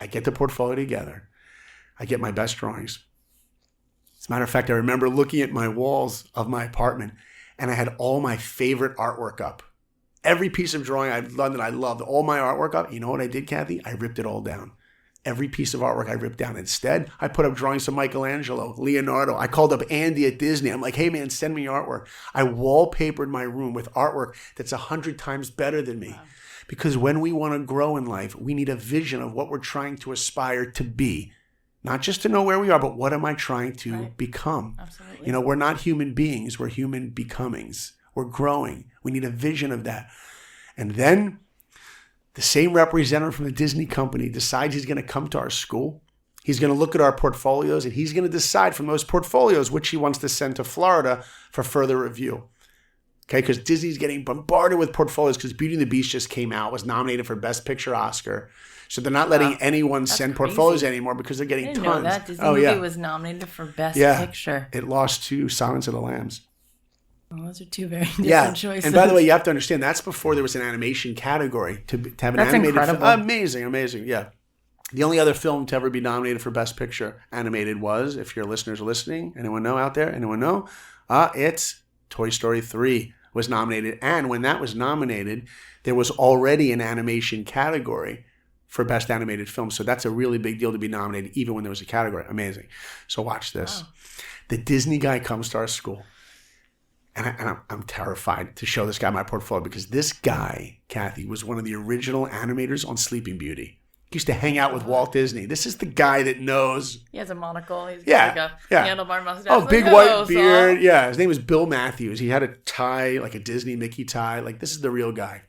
I get the portfolio together. I get my best drawings. As a matter of fact, I remember looking at my walls of my apartment, and I had all my favorite artwork up. Every piece of drawing I'd done that I loved, all my artwork up. You know what I did, Cathy? I ripped it all down. Every piece of artwork I ripped down. Instead, I put up drawings of Michelangelo, Leonardo. I called up Andy at Disney. I'm like, hey man, send me your artwork. I wallpapered my room with artwork that's 100 times better than me. Wow. Because when we want to grow in life, we need a vision of what we're trying to aspire to be. Not just to know where we are, but what am I trying to become? Absolutely. You know, we're not human beings. We're human becomings. We're growing. We need a vision of that. And then the same representative from the Disney company decides he's going to come to our school. He's going to look at our portfolios, and he's going to decide from those portfolios which he wants to send to Florida for further review. Okay, because Disney's getting bombarded with portfolios because Beauty and the Beast just came out, was nominated for Best Picture Oscar. So they're not letting anyone send portfolios anymore because they're getting tons. I didn't know that. Disney movie was nominated for Best Picture. It lost to Silence of the Lambs. Well, those are two very different choices. And by the way, you have to understand, that's before there was an animation category. To have an animated film. Amazing, yeah. The only other film to ever be nominated for Best Picture animated was, if your listeners are listening, anyone know out there? Anyone know? It's Toy Story 3 was nominated. And when that was nominated, there was already an animation category for Best Animated Film. So that's a really big deal to be nominated, even when there was a category. Amazing. So watch this. Wow. The Disney guy comes to our school. And I'm terrified to show this guy my portfolio because this guy, Cathy, was one of the original animators on Sleeping Beauty. He used to hang out with Walt Disney. This is the guy that knows. He has a monocle. He's got like a handlebar mustache. Oh, big white beard. Saul. Yeah, his name was Bill Matthews. He had a tie, like a Disney Mickey tie. Like, this is the real guy.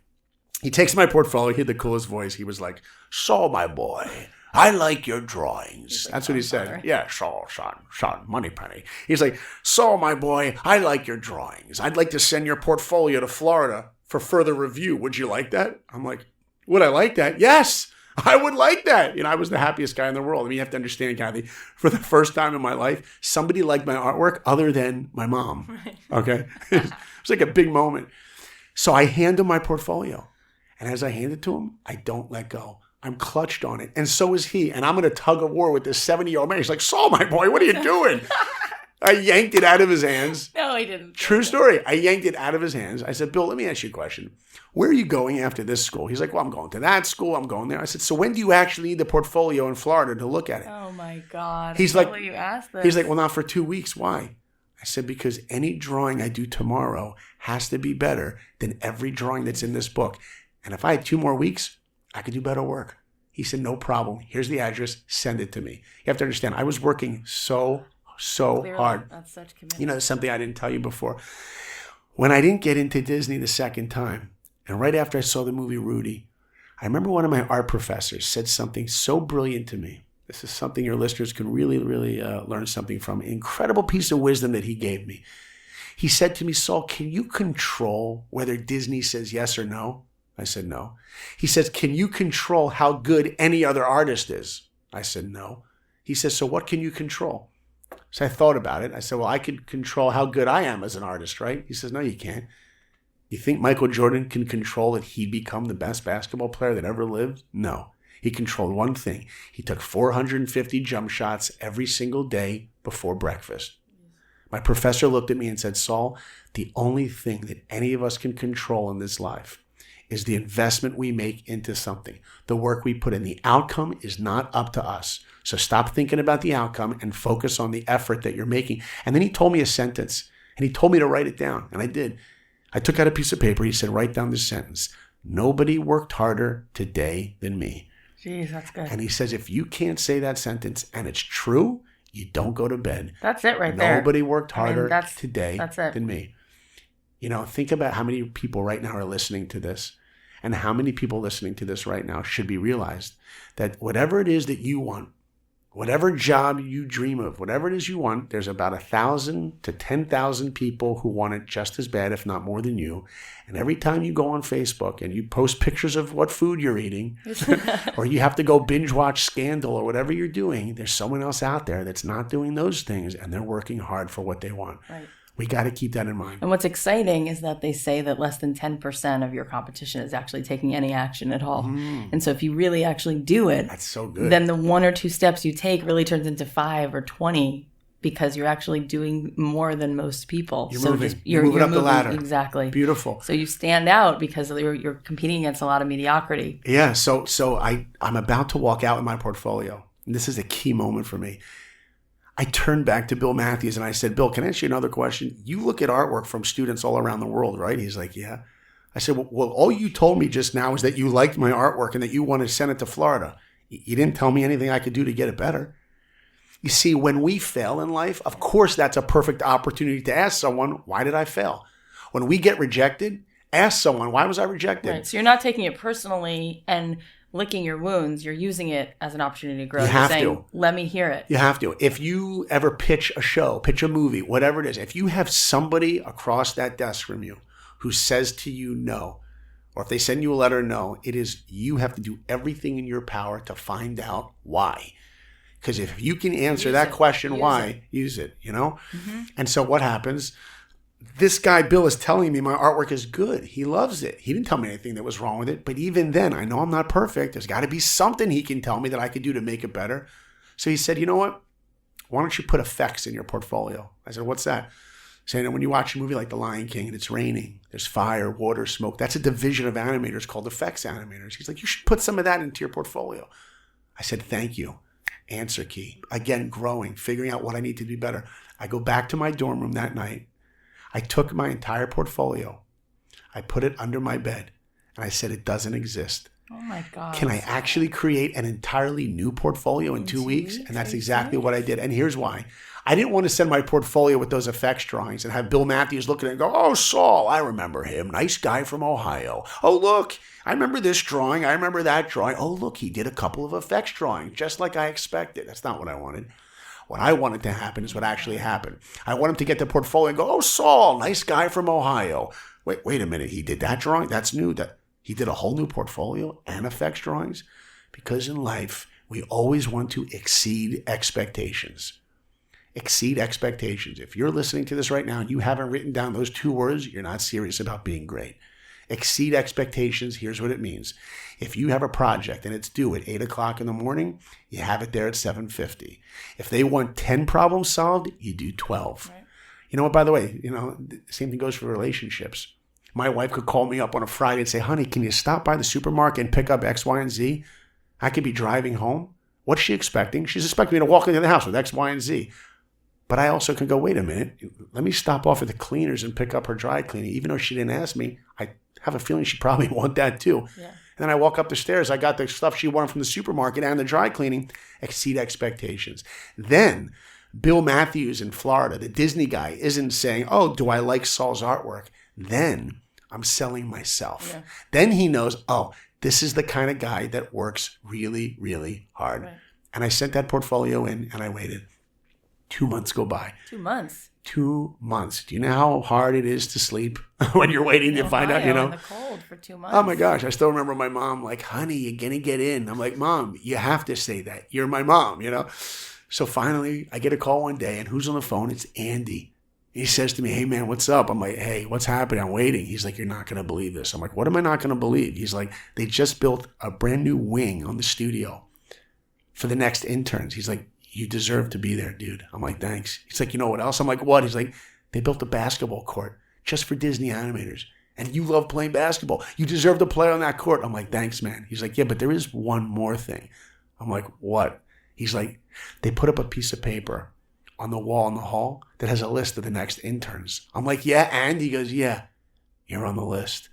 He takes my portfolio. He had the coolest voice. He was like, Saul, my boy, I like your drawings. That's what he said. Yeah, Saul, Sean, Moneypenny. He's like, Saul, my boy, I like your drawings. I'd like to send your portfolio to Florida for further review. Would you like that? I'm like, would I like that? Yes, I would like that. You know, I was the happiest guy in the world. I mean, you have to understand, Cathy, for the first time in my life, somebody liked my artwork other than my mom. Okay? It was like a big moment. So I hand him my portfolio. And as I hand it to him, I don't let go. I'm clutched on it. And so is he. And I'm in a tug of war with this 70-year-old man. He's like, Saul, my boy, what are you doing? I yanked it out of his hands. No, he didn't. True story. I yanked it out of his hands. I said, Bill, let me ask you a question. Where are you going after this school? He's like, well, I'm going to that school. I'm going there. I said, so when do you actually need the portfolio in Florida to look at it? Oh, my God. He's like, you asked this. He's like, well, not for 2 weeks. Why? I said, because any drawing I do tomorrow has to be better than every drawing that's in this book. And if I had 2 more weeks, I could do better work. He said, no problem. Here's the address. Send it to me. You have to understand, I was working so Clearly, hard. That's such commitment. You know, there's something I didn't tell you before. When I didn't get into Disney the second time, and right after I saw the movie Rudy, I remember one of my art professors said something so brilliant to me. This is something your listeners can really, really learn something from. An incredible piece of wisdom that he gave me. He said to me, Saul, can you control whether Disney says yes or no? I said, no. He says, can you control how good any other artist is? I said, no. He says, so what can you control? So I thought about it. I said, well, I could control how good I am as an artist, right? He says, no, you can't. You think Michael Jordan can control that he'd become the best basketball player that ever lived? No. He controlled one thing. He took 450 jump shots every single day before breakfast. My professor looked at me and said, Saul, the only thing that any of us can control in this life is the investment we make into something. The work we put in. The outcome is not up to us. So stop thinking about the outcome and focus on the effort that you're making. And then he told me a sentence, and he told me to write it down, and I did. I took out a piece of paper. He said, write down this sentence. nobody worked harder today than me. Jeez, that's good. And he says, if you can't say that sentence and it's true, you don't go to bed. That's it right there. Nobody worked harder today that's than me. You know, think about how many people right now are listening to this, and how many people listening to this right now should be realized that whatever it is that you want, whatever job you dream of, whatever it is you want, there's about 1,000 to 10,000 people who want it just as bad, if not more than you. And every time you go on Facebook and you post pictures of what food you're eating, or you have to go binge watch Scandal or whatever you're doing, there's someone else out there that's not doing those things, and they're working hard for what they want. Right. We got to keep that in mind. And what's exciting is that they say that less than 10% of your competition is actually taking any action at all. And so if you really actually do it, that's so good. Then the 1 or 2 steps you take really turns into 5 or 20 because you're actually doing more than most people. You're moving. You're moving up the ladder. Exactly. Beautiful. So you stand out because you're competing against a lot of mediocrity. Yeah. So I'm about to walk out with my portfolio. And this is a key moment for me. I turned back to Bill Matthews and I said, Bill, can I ask you another question? You look at artwork from students all around the world, right? He's like, yeah. I said, well, all you told me just now is that you liked my artwork and that you wanted to send it to Florida. You didn't tell me anything I could do to get it better. You see, when we fail in life, of course, that's a perfect opportunity to ask someone, why did I fail? When we get rejected, ask someone, why was I rejected? Right. So you're not taking it personally and licking your wounds, you're using it as an opportunity to grow. You have to. Let me hear it. You have to. If you ever pitch a show, pitch a movie, whatever it is, if you have somebody across that desk from you who says to you no, or if they send you a letter no, it is you have to do everything in your power to find out why. Because if you can answer that question, why, use it, you know? Mm-hmm. And so what happens? This guy, Bill, is telling me my artwork is good. He loves it. He didn't tell me anything that was wrong with it. But even then, I know I'm not perfect. There's got to be something he can tell me that I could do to make it better. So he said, you know what? Why don't you put effects in your portfolio? I said, what's that? Saying that when you watch a movie like The Lion King and it's raining, there's fire, water, smoke. That's a division of animators called effects animators. He's like, you should put some of that into your portfolio. I said, thank you. Answer key. Again, growing, figuring out what I need to do better. I go back to my dorm room that night. I took my entire portfolio. I put it under my bed. And I said, it doesn't exist. Oh my God. Can I actually create an entirely new portfolio in 2 weeks? And that's exactly what I did. And here's why. I didn't want to send my portfolio with those effects drawings and have Bill Matthews look at it and go, oh, Saul, I remember him. Nice guy from Ohio. Oh, look, I remember this drawing. I remember that drawing. Oh, look, he did a couple of effects drawings just like I expected. That's not what I wanted. What I wanted to happen is what actually happened. I want him to get the portfolio and go, oh, Saul, nice guy from Ohio. Wait a minute. He did that drawing? That's new. That he did a whole new portfolio and effects drawings? Because in life, we always want to exceed expectations. Exceed expectations. If you're listening to this right now and you haven't written down those 2 words, you're not serious about being great. Exceed expectations. Here's what it means. If you have a project and it's due at 8 o'clock in the morning, you have it there at 7:50. If they want 10 problems solved, you do 12. Right. You know what, by the way, the same thing goes for relationships. My wife could call me up on a Friday and say, honey, can you stop by the supermarket and pick up X, Y, and Z? I could be driving home. What's she expecting? She's expecting me to walk into the house with X, Y, and Z. But I also can go, wait a minute, let me stop off at the cleaners and pick up her dry cleaning. Even though she didn't ask me, I have a feeling she probably want that too. Yeah. And then I walk up the stairs, I got the stuff she wanted from the supermarket and the dry cleaning. Exceed expectations. Then Bill Matthews in Florida, the Disney guy, isn't saying, oh, do I like Saul's artwork? Then I'm selling myself. Yeah. Then he knows, oh, this is the kind of guy that works really, really hard. Right. And I sent that portfolio in and I waited. 2 months go by. 2 months. 2 months. Do you know how hard it is to sleep when you're waiting to find out, in the cold for 2 months. Oh my gosh. I still remember my mom like, honey, you're going to get in. I'm like, Mom, you have to say that. You're my mom, So finally, I get a call one day and who's on the phone? It's Andy. He says to me, hey man, what's up? I'm like, hey, what's happening? I'm waiting. He's like, you're not going to believe this. I'm like, what am I not going to believe? He's like, they just built a brand new wing on the studio for the next interns. He's like, you deserve to be there, dude. I'm like, thanks. He's like, you know what else? I'm like, what? He's like, they built a basketball court just for Disney animators. And you love playing basketball. You deserve to play on that court. I'm like, thanks, man. He's like, yeah, but there is one more thing. I'm like, what? He's like, they put up a piece of paper on the wall in the hall that has a list of the next interns. I'm like, yeah, and? He goes, yeah, you're on the list.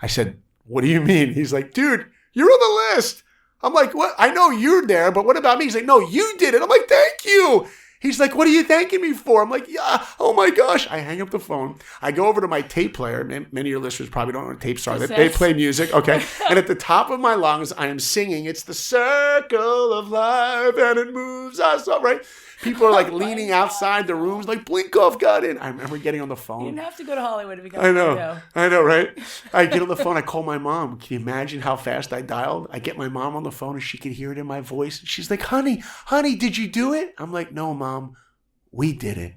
I said, what do you mean? He's like, dude, you're on the list. I'm like, what? I know you're there, but what about me? He's like, no, you did it. I'm like, thank you. He's like, what are you thanking me for? I'm like, yeah, oh my gosh. I hang up the phone. I go over to my tape player. Many of your listeners probably don't know what tapes are. They play music, okay? And at the top of my lungs, I am singing, it's the circle of life and it moves us up, right? People are like leaning outside the rooms like, Blinkoff got in. I remember getting on the phone. You didn't have to go to Hollywood to become a weirdo. I know, right? I get on the phone. I call my mom. Can you imagine how fast I dialed? I get my mom on the phone and she can hear it in my voice. She's like, honey, did you do it? I'm like, no, Mom, we did it.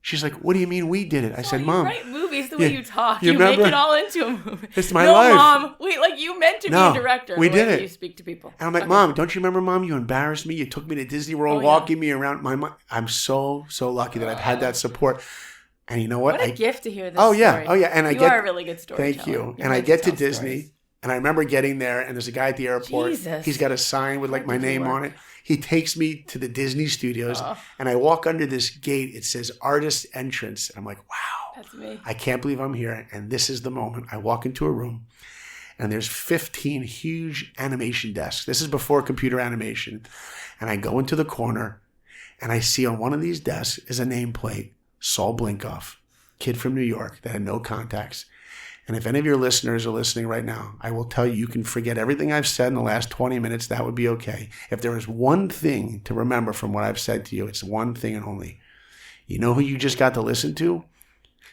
She's like, what do you mean we did it? I said, Mom. You write movies the way you talk. You remember? make it all into a movie. It's my life. No, Mom. You meant to be a director. We did it. You speak to people. And I'm like, Mom, don't you remember, Mom? You embarrassed me. You took me to Disney World, walking me around. I'm so lucky that I've had that support. And you know what? What a gift to hear this story. Yeah. And you are a really good storyteller. Thank you. And I get to Disney. Stories. And I remember getting there, and there's a guy at the airport. Jesus. He's got a sign with like my name on it. He takes me to the Disney studios, and I walk under this gate. It says artist entrance. And I'm like, wow. That's me. I can't believe I'm here. And this is the moment. I walk into a room, and there's 15 huge animation desks. This is before computer animation. And I go into the corner, and I see on one of these desks is a nameplate, Saul Blinkoff, kid from New York that had no contacts. And if any of your listeners are listening right now, I will tell you, you can forget everything I've said in the last 20 minutes. That would be okay. If there is one thing to remember from what I've said to you, it's one thing and only. You know who you just got to listen to?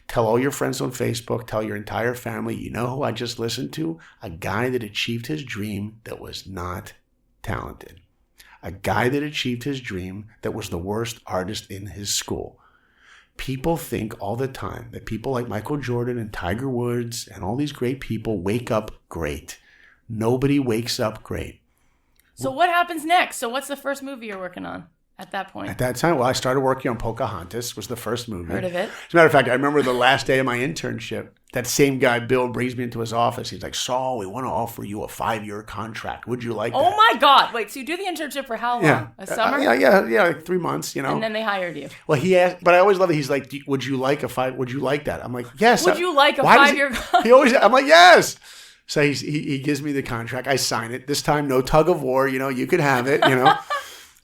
Tell all your friends on Facebook. Tell your entire family. You know who I just listened to? A guy that achieved his dream that was not talented. A guy that achieved his dream that was the worst artist in his school. People think all the time that people like Michael Jordan and Tiger Woods and all these great people wake up great. Nobody wakes up great. So what happens next? So what's the first movie you're working on at that point? At that time, well, I started working on Pocahontas, was the first movie. Heard of it? As a matter of fact, I remember the last day of my internship, that same guy, Bill, brings me into his office. He's like, Saul, we want to offer you a 5-year contract. Would you like that? Oh my God. Wait, so you do the internship for how long? Yeah. A summer? Yeah, like 3 months, And then they hired you. Well, he asked, but I always love it. He's like, would you like that? I'm like, yes. Would you like a 5-year contract? I'm like, yes. So he gives me the contract. I sign it. This time, no tug of war. You could have it,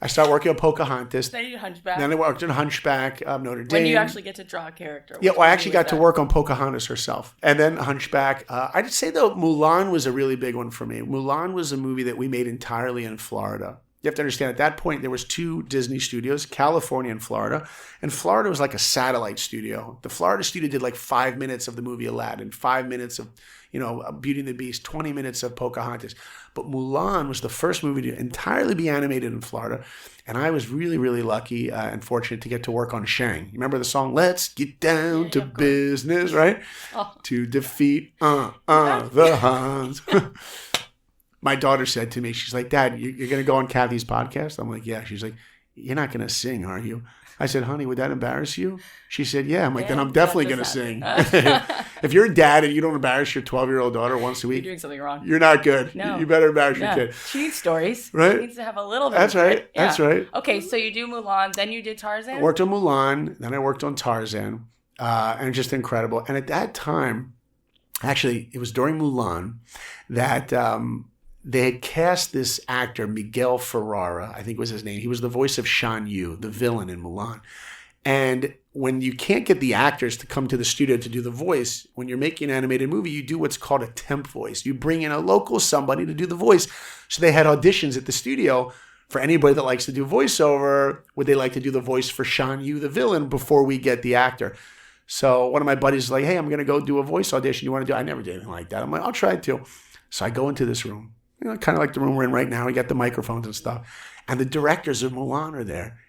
I start working on Pocahontas. Then you did Hunchback. Then I worked on Hunchback of Notre Dame. When you actually get to draw a character. Yeah, well, I actually got to work on Pocahontas herself. And then Hunchback. I'd say, though, Mulan was a really big one for me. Mulan was a movie that we made entirely in Florida. You have to understand, at that point, there was 2 Disney studios, California and Florida. And Florida was like a satellite studio. The Florida studio did like 5 minutes of the movie Aladdin, 5 minutes of, Beauty and the Beast, 20 minutes of Pocahontas. But Mulan was the first movie to entirely be animated in Florida. And I was really, really lucky and fortunate to get to work on Shang. You remember the song, Let's Get Down to Business, right? Oh. To defeat the Huns. My daughter said to me, she's like, Dad, you're going to go on Cathy's podcast? I'm like, yeah. She's like, you're not going to sing, are you? I said, honey, would that embarrass you? She said, yeah. I'm like, then I'm definitely going to sing. If you're a dad and you don't embarrass your 12-year-old daughter once a week, you're doing something wrong. You're not good. No. You better embarrass your kid. She needs stories. Right? She needs to have a little bit. That's right. Yeah. That's right. Okay, so you do Mulan, then you did Tarzan? I worked on Mulan, then I worked on Tarzan, and just incredible. And at that time, actually, it was during Mulan that they had cast this actor, Miguel Ferrara, I think was his name. He was the voice of Shan Yu, the villain in Mulan. And when you can't get the actors to come to the studio to do the voice, when you're making an animated movie, you do what's called a temp voice. You bring in a local somebody to do the voice. So they had auditions at the studio for anybody that likes to do voiceover. Would they like to do the voice for Shan Yu, the villain, before we get the actor? So one of my buddies is like, hey, I'm going to go do a voice audition. You want to do it? I never did anything like that. I'm like, I'll try it too. So I go into this room, kind of like the room we're in right now. We got the microphones and stuff. And the directors of Mulan are there.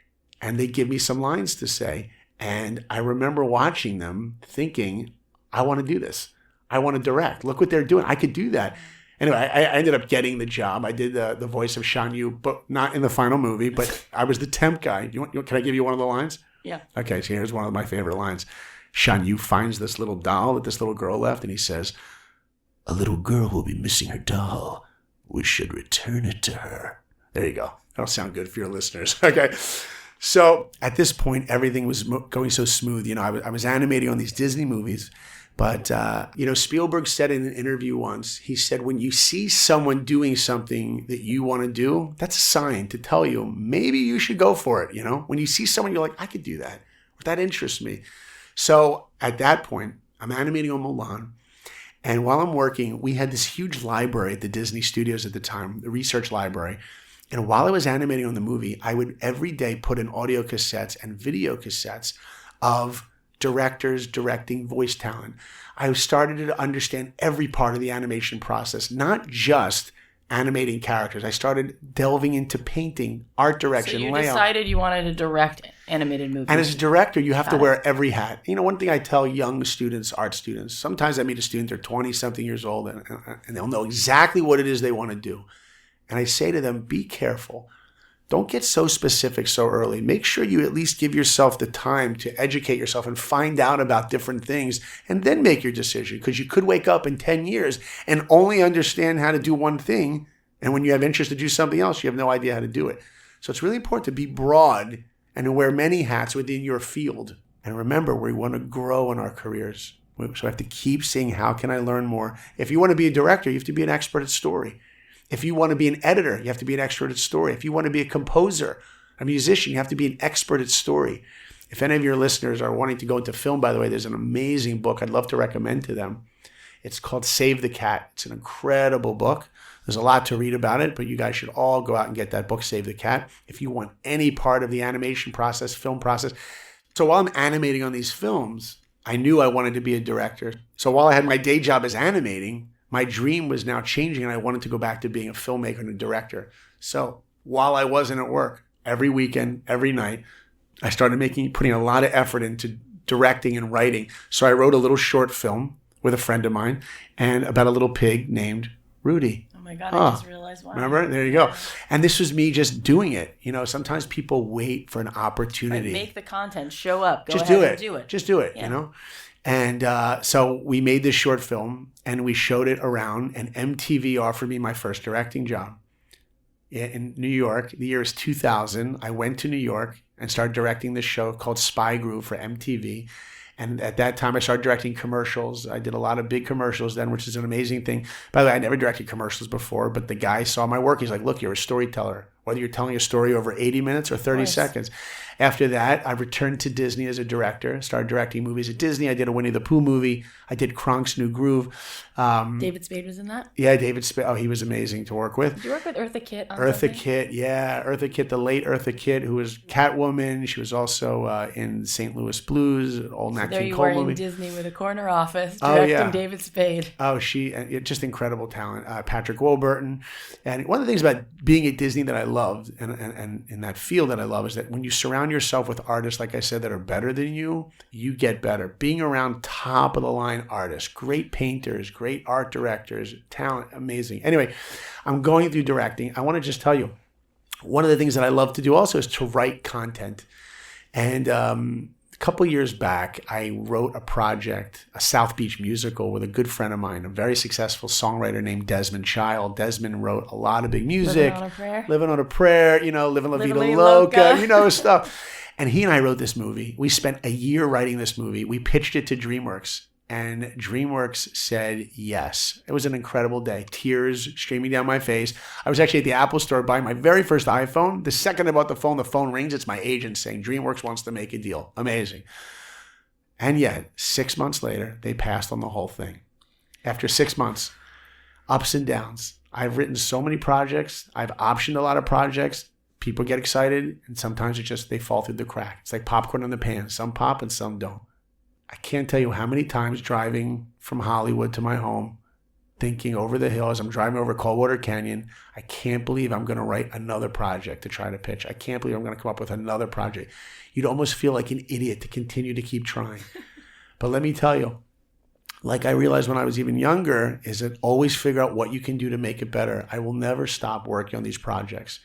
And they give me some lines to say. And I remember watching them thinking, I want to do this. I want to direct. Look what they're doing. I could do that. Anyway, I ended up getting the job. I did the voice of Shan Yu, but not in the final movie. But I was the temp guy. Can I give you one of the lines? Yeah. Okay, so here's one of my favorite lines. Shan Yu finds this little doll that this little girl left, and he says, a little girl will be missing her doll. We should return it to her. There you go. That'll sound good for your listeners. Okay. So at this point, everything was going so smooth. I was animating on these Disney movies But, Spielberg said in an interview once, he said, when you see someone doing something that you want to do, that's a sign to tell you, maybe you should go for it. When you see someone, you're like, I could do that. Or that interests me. So at that point, I'm animating on Mulan. And while I'm working, we had this huge library at the Disney Studios at the time, the research library. And while I was animating on the movie, I would every day put in audio cassettes and video cassettes of directors directing voice talent. I started to understand every part of the animation process, not just animating characters. I started delving into painting, art direction, layout. So you layout. Decided you wanted to direct animated movies. And as a director, you have to wear every hat. One thing I tell young students, art students, sometimes I meet a student, they're 20-something years old, and they'll know exactly what it is they want to do. And I say to them, be careful. Don't get so specific so early. Make sure you at least give yourself the time to educate yourself and find out about different things and then make your decision. Because you could wake up in 10 years and only understand how to do one thing. And when you have interest to do something else, you have no idea how to do it. So it's really important to be broad and to wear many hats within your field. And remember, we want to grow in our careers. So I have to keep seeing, how can I learn more? If you want to be a director, you have to be an expert at story. If you want to be an editor, you have to be an expert at story. If you want to be a composer, a musician, you have to be an expert at story. If any of your listeners are wanting to go into film, by the way, there's an amazing book I'd love to recommend to them. It's called Save the Cat. It's an incredible book. There's a lot to read about it, but you guys should all go out and get that book, Save the Cat, if you want any part of the animation process, film process. So while I'm animating on these films, I knew I wanted to be a director. So while I had my day job as animating, my dream was now changing, and I wanted to go back to being a filmmaker and a director. So while I wasn't at work, every weekend, every night, I started putting a lot of effort into directing and writing. So I wrote a little short film with a friend of mine and about a little pig named Rudy. Oh my God, I just realized why. Remember? There you go. And this was me just doing it. Sometimes people wait for an opportunity. Make the content, show up, go just ahead do it. and do it. Just do it, And so we made this short film and we showed it around, and MTV offered me my first directing job in New York. The year is 2000. I went to New York and started directing this show called Spy Groove for MTV. And at that time, I started directing commercials. I did a lot of big commercials then, which is an amazing thing. By the way, I never directed commercials before, but the guy saw my work. He's like, look, you're a storyteller, whether you're telling a story over 80 minutes or 30 seconds. After that, I returned to Disney as a director, started directing movies at Disney. I did a Winnie the Pooh movie. I did Kronk's New Groove. David Spade was in that? Yeah, David Spade. Oh, he was amazing to work with. Did you work with Eartha Kitt on Eartha something? Kitt, yeah. Eartha Kitt, the late Eartha Kitt, who was Catwoman. She was also in St. Louis Blues, old Nat King Cole movie. In Disney with a corner office directing David Spade. Oh, just incredible talent. Patrick Warburton. And one of the things about being at Disney that I loved and in that field that I love is that when you surround yourself with artists, like I said, that are better than you, you get better. Being around top of the line artists, great painters, great art directors, talent, amazing. Anyway, I'm going through directing. I want to just tell you, one of the things that I love to do also is to write content. And a couple years back, I wrote a project, a South Beach musical with a good friend of mine, a very successful songwriter named Desmond Child. Desmond wrote a lot of big music. Living on a Prayer. Living on a Prayer, Living La Vida Loca, stuff. And he and I wrote this movie. We spent a year writing this movie. We pitched it to DreamWorks. And DreamWorks said yes. It was an incredible day. Tears streaming down my face. I was actually at the Apple store buying my very first iPhone. The second I bought the phone rings. It's my agent saying DreamWorks wants to make a deal. Amazing. And yet, 6 months later, they passed on the whole thing. After 6 months, ups and downs. I've written so many projects. I've optioned a lot of projects. People get excited, and sometimes they fall through the crack. It's like popcorn in the pan. Some pop and some don't. I can't tell you how many times driving from Hollywood to my home, thinking over the hill as I'm driving over Coldwater Canyon, I can't believe I'm going to write another project to try to pitch. I can't believe I'm going to come up with another project. You'd almost feel like an idiot to continue to keep trying. But let me tell you, like I realized when I was even younger, is that always figure out what you can do to make it better. I will never stop working on these projects.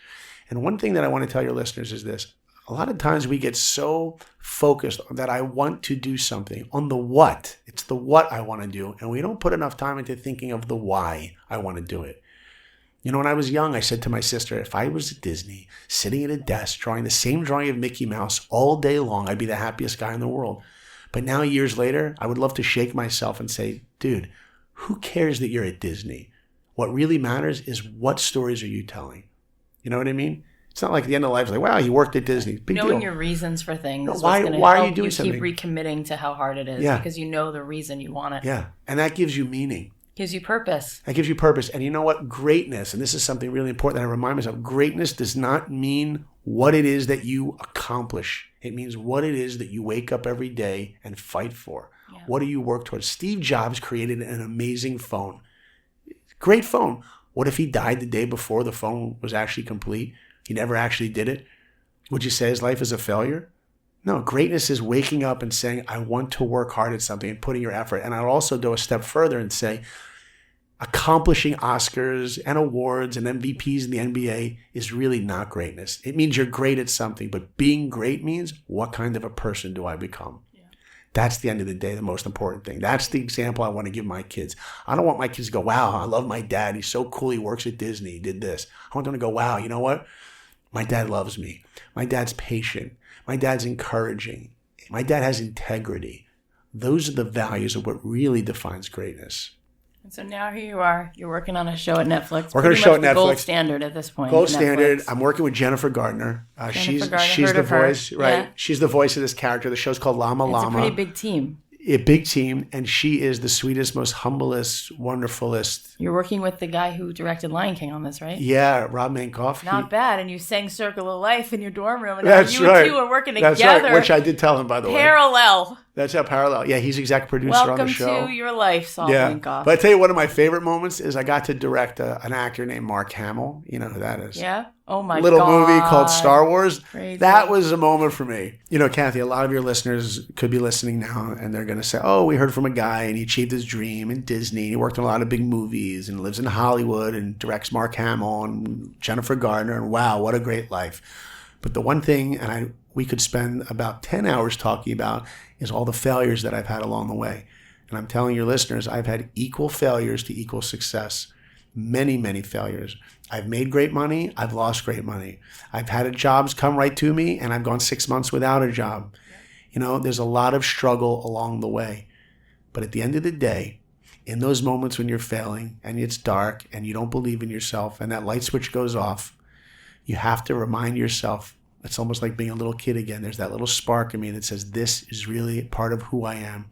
And one thing that I want to tell your listeners is this. A lot of times we get so focused that I want to do something on the what. It's the what I want to do. And we don't put enough time into thinking of the why I want to do it. When I was young, I said to my sister, if I was at Disney, sitting at a desk, drawing the same drawing of Mickey Mouse all day long, I'd be the happiest guy in the world. But now years later, I would love to shake myself and say, dude, who cares that you're at Disney? What really matters is what stories are you telling? You know what I mean? It's not like at the end of life, it's like, wow, he worked at Disney. Big Knowing deal. your reasons for things. No, is why what's gonna are help you doing something? Keep recommitting to how hard it is because you know the reason you want it. Yeah. And that gives you meaning. Gives you purpose. That gives you purpose. And you know what? Greatness, and this is something really important that I remind myself, greatness does not mean what it is that you accomplish. It means what it is that you wake up every day and fight for. Yeah. What do you work towards? Steve Jobs created an amazing phone. Great phone. What if he died the day before the phone was actually complete? He never actually did it. Would you say his life is a failure? No, greatness is waking up and saying, I want to work hard at something and putting your effort. And I'll also go a step further and say, accomplishing Oscars and awards and MVPs in the NBA is really not greatness. It means you're great at something, but being great means what kind of a person do I become? Yeah. That's the end of the day, the most important thing. That's the example I want to give my kids. I don't want my kids to go, wow, I love my dad. He's so cool. He works at Disney. He did this. I want them to go, wow, you know what? My dad loves me. My dad's patient. My dad's encouraging. My dad has integrity. Those are the values of what really defines greatness. And so now here you are. You're working on a show at Netflix. Working on a show at Netflix. Gold standard at this point. Gold standard. I'm working with Jennifer Gardner. She's the voice, right? Yeah. She's the voice of this character. The show's called Llama Llama. It's a pretty big team. A big team, and she is the sweetest, most humblest, wonderfulest. You're working with the guy who directed Lion King on this, right? Yeah, Rob Mankoff. Not bad, and you sang "Circle of Life" in your dorm room, and that's you right. two are working that's together. Right. Which I did tell him, by the way. Parallel. That's how parallel. Yeah, he's executive producer on the show. Welcome to your life, Saul Blinkoff. But I tell you, one of my favorite moments is I got to direct an actor named Mark Hamill. You know who that is? Yeah. Oh my God. Little movie called Star Wars. Crazy. That was a moment for me. You know, Cathy, a lot of your listeners could be listening now and they're going to say, oh, we heard from a guy and he achieved his dream in Disney. He worked on a lot of big movies and lives in Hollywood and directs Mark Hamill and Jennifer Gardner. And wow, what a great life. But the one thing, and we could spend about 10 hours talking about, is all the failures that I've had along the way. And I'm telling your listeners, I've had equal failures to equal success. Many, many failures. I've made great money. I've lost great money. I've had jobs come right to me, and I've gone 6 months without a job. You know, there's a lot of struggle along the way. But at the end of the day, in those moments when you're failing, and it's dark, and you don't believe in yourself, and that light switch goes off, you have to remind yourself, it's almost like being a little kid again. There's that little spark in me that says, this is really part of who I am.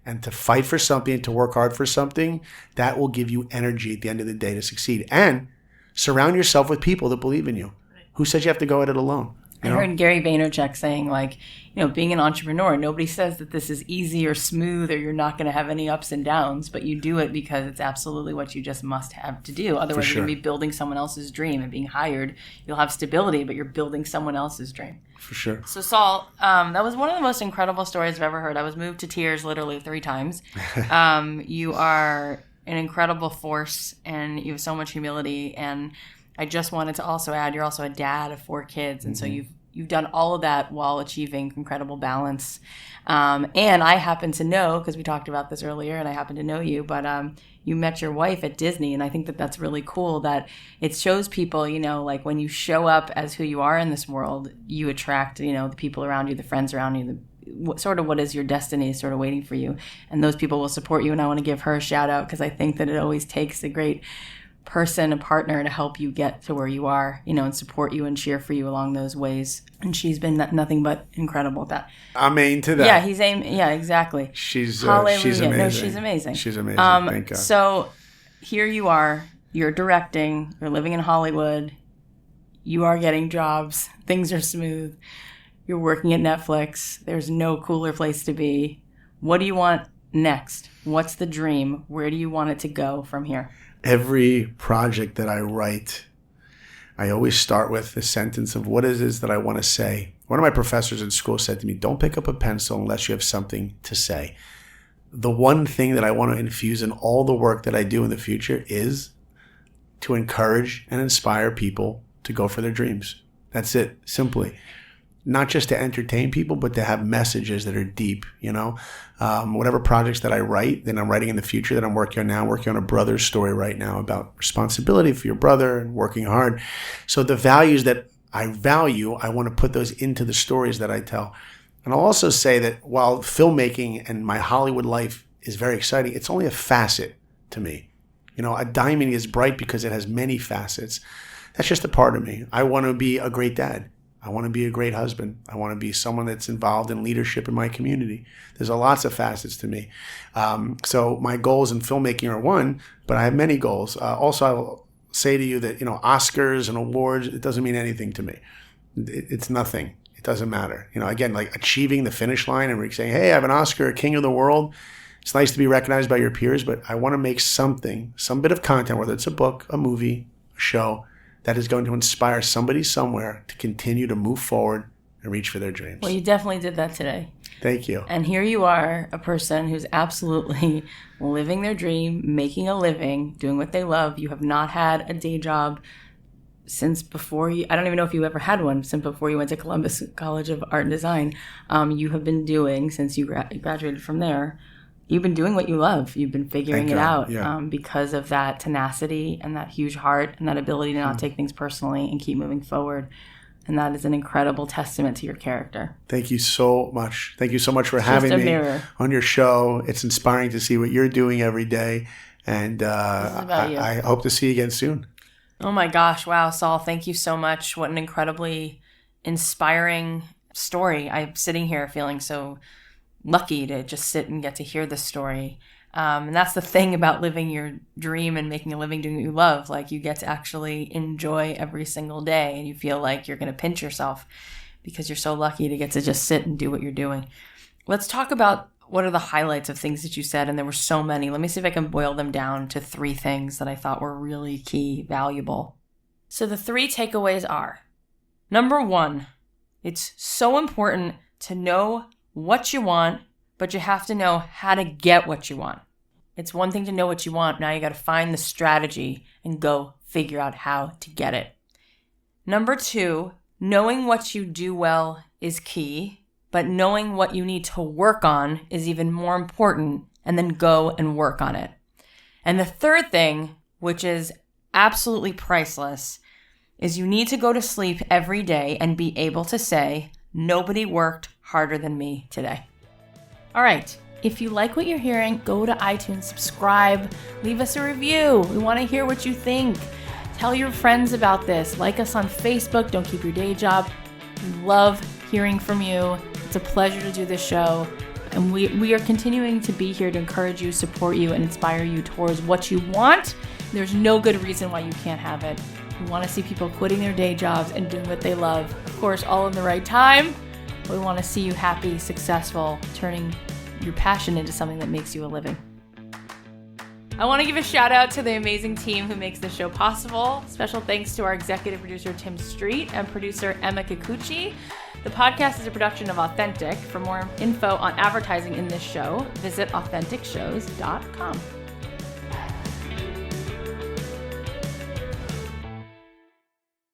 And to fight for something, to work hard for something, that will give you energy at the end of the day to succeed. And surround yourself with people that believe in you. Who says you have to go at it alone? I heard Gary Vaynerchuk saying, like, you know, being an entrepreneur, nobody says that this is easy or smooth or you're not going to have any ups and downs, but you do it because it's absolutely what you just must have to do. Otherwise, you're going to be building someone else's dream and being hired. You'll have stability, but you're building someone else's dream. For sure. So, Saul, that was one of the most incredible stories I've ever heard. I was moved to tears literally 3 times. You are an incredible force, and you have so much humility. And I just wanted to also add, you're also a dad of 4 kids, and so you've done all of that while achieving incredible balance. And I happen to know, because we talked about this earlier, and I happen to know you, but you met your wife at Disney, and I think that that's really cool, that it shows people, you know, like when you show up as who you are in this world, you attract, you know, the people around you, the friends around you, sort of what is your destiny is sort of waiting for you, and those people will support you. And I want to give her a shout out, because I think that it always takes a great person, a partner, to help you get to where you are, you know, and support you and cheer for you along those ways. And she's been nothing but incredible at that. Amen to that. Yeah, yeah, exactly. She's amazing. No, she's amazing. She's amazing. Thank God. So here you are, you're directing, you're living in Hollywood, you are getting jobs, things are smooth, you're working at Netflix, there's no cooler place to be. What do you want next? What's the dream? Where do you want it to go from here? Every project that I write, I always start with the sentence of what it is that I want to say. One of my professors in school said to me, don't pick up a pencil unless you have something to say. The one thing that I want to infuse in all the work that I do in the future is to encourage and inspire people to go for their dreams. That's it, simply. Not just to entertain people, but to have messages that are deep, you know. Whatever projects that I write, that I'm writing in the future, that I'm working on now, working on a brother's story right now about responsibility for your brother and working hard. So the values that I value, I want to put those into the stories that I tell. And I'll also say that while filmmaking and my Hollywood life is very exciting, it's only a facet to me. You know, a diamond is bright because it has many facets. That's just a part of me. I want to be a great dad. I want to be a great husband. I want to be someone that's involved in leadership in my community. There's lots of facets to me. So my goals in filmmaking are one, but I have many goals. Also, I will say to you that, you know, Oscars and awards, it doesn't mean anything to me. It's nothing. It doesn't matter. You know, again, like achieving the finish line and saying, hey, I have an Oscar, King of the World. It's nice to be recognized by your peers, but I want to make something, some bit of content, whether it's a book, a movie, a show, that is going to inspire somebody somewhere to continue to move forward and reach for their dreams. Well, you definitely did that today. Thank you. And here you are, a person who's absolutely living their dream, making a living, doing what they love. You have not had a day job since before you, I don't even know if you ever had one, since before you went to Columbus College of Art and Design. You have been doing, since you graduated from there, you've been doing what you love. You've been figuring it out because of that tenacity and that huge heart and that ability to not take things personally and keep moving forward. And that is an incredible testament to your character. Thank you so much. Thank you so much for having me on your show. It's inspiring to see what you're doing every day. And I hope to see you again soon. Oh my gosh. Wow, Saul, thank you so much. What an incredibly inspiring story. I'm sitting here feeling so lucky to just sit and get to hear this story. And that's the thing about living your dream and making a living doing what you love. Like, you get to actually enjoy every single day, and you feel like you're going to pinch yourself because you're so lucky to get to just sit and do what you're doing. Let's talk about what are the highlights of things that you said, and there were so many. Let me see if I can boil them down to 3 things that I thought were really key, valuable. So the 3 takeaways are, number 1, it's so important to know what you want, but you have to know how to get what you want. It's one thing to know what you want. Now you got to find the strategy and go figure out how to get it. Number 2, knowing what you do well is key, but knowing what you need to work on is even more important, and then go and work on it. And the third thing, which is absolutely priceless, is you need to go to sleep every day and be able to say, nobody worked harder than me today. All right. If you like what you're hearing, go to iTunes, subscribe, leave us a review. We want to hear what you think. Tell your friends about this. Like us on Facebook. Don't keep your day job. We love hearing from you. It's a pleasure to do this show. And we are continuing to be here to encourage you, support you, and inspire you towards what you want. There's no good reason why you can't have it. We want to see people quitting their day jobs and doing what they love. Of course, all in the right time. We want to see you happy, successful, turning your passion into something that makes you a living. I want to give a shout out to the amazing team who makes this show possible. Special thanks to our executive producer, Tim Street, and producer, Emma Kikuchi. The podcast is a production of Authentic. For more info on advertising in this show, visit AuthenticShows.com.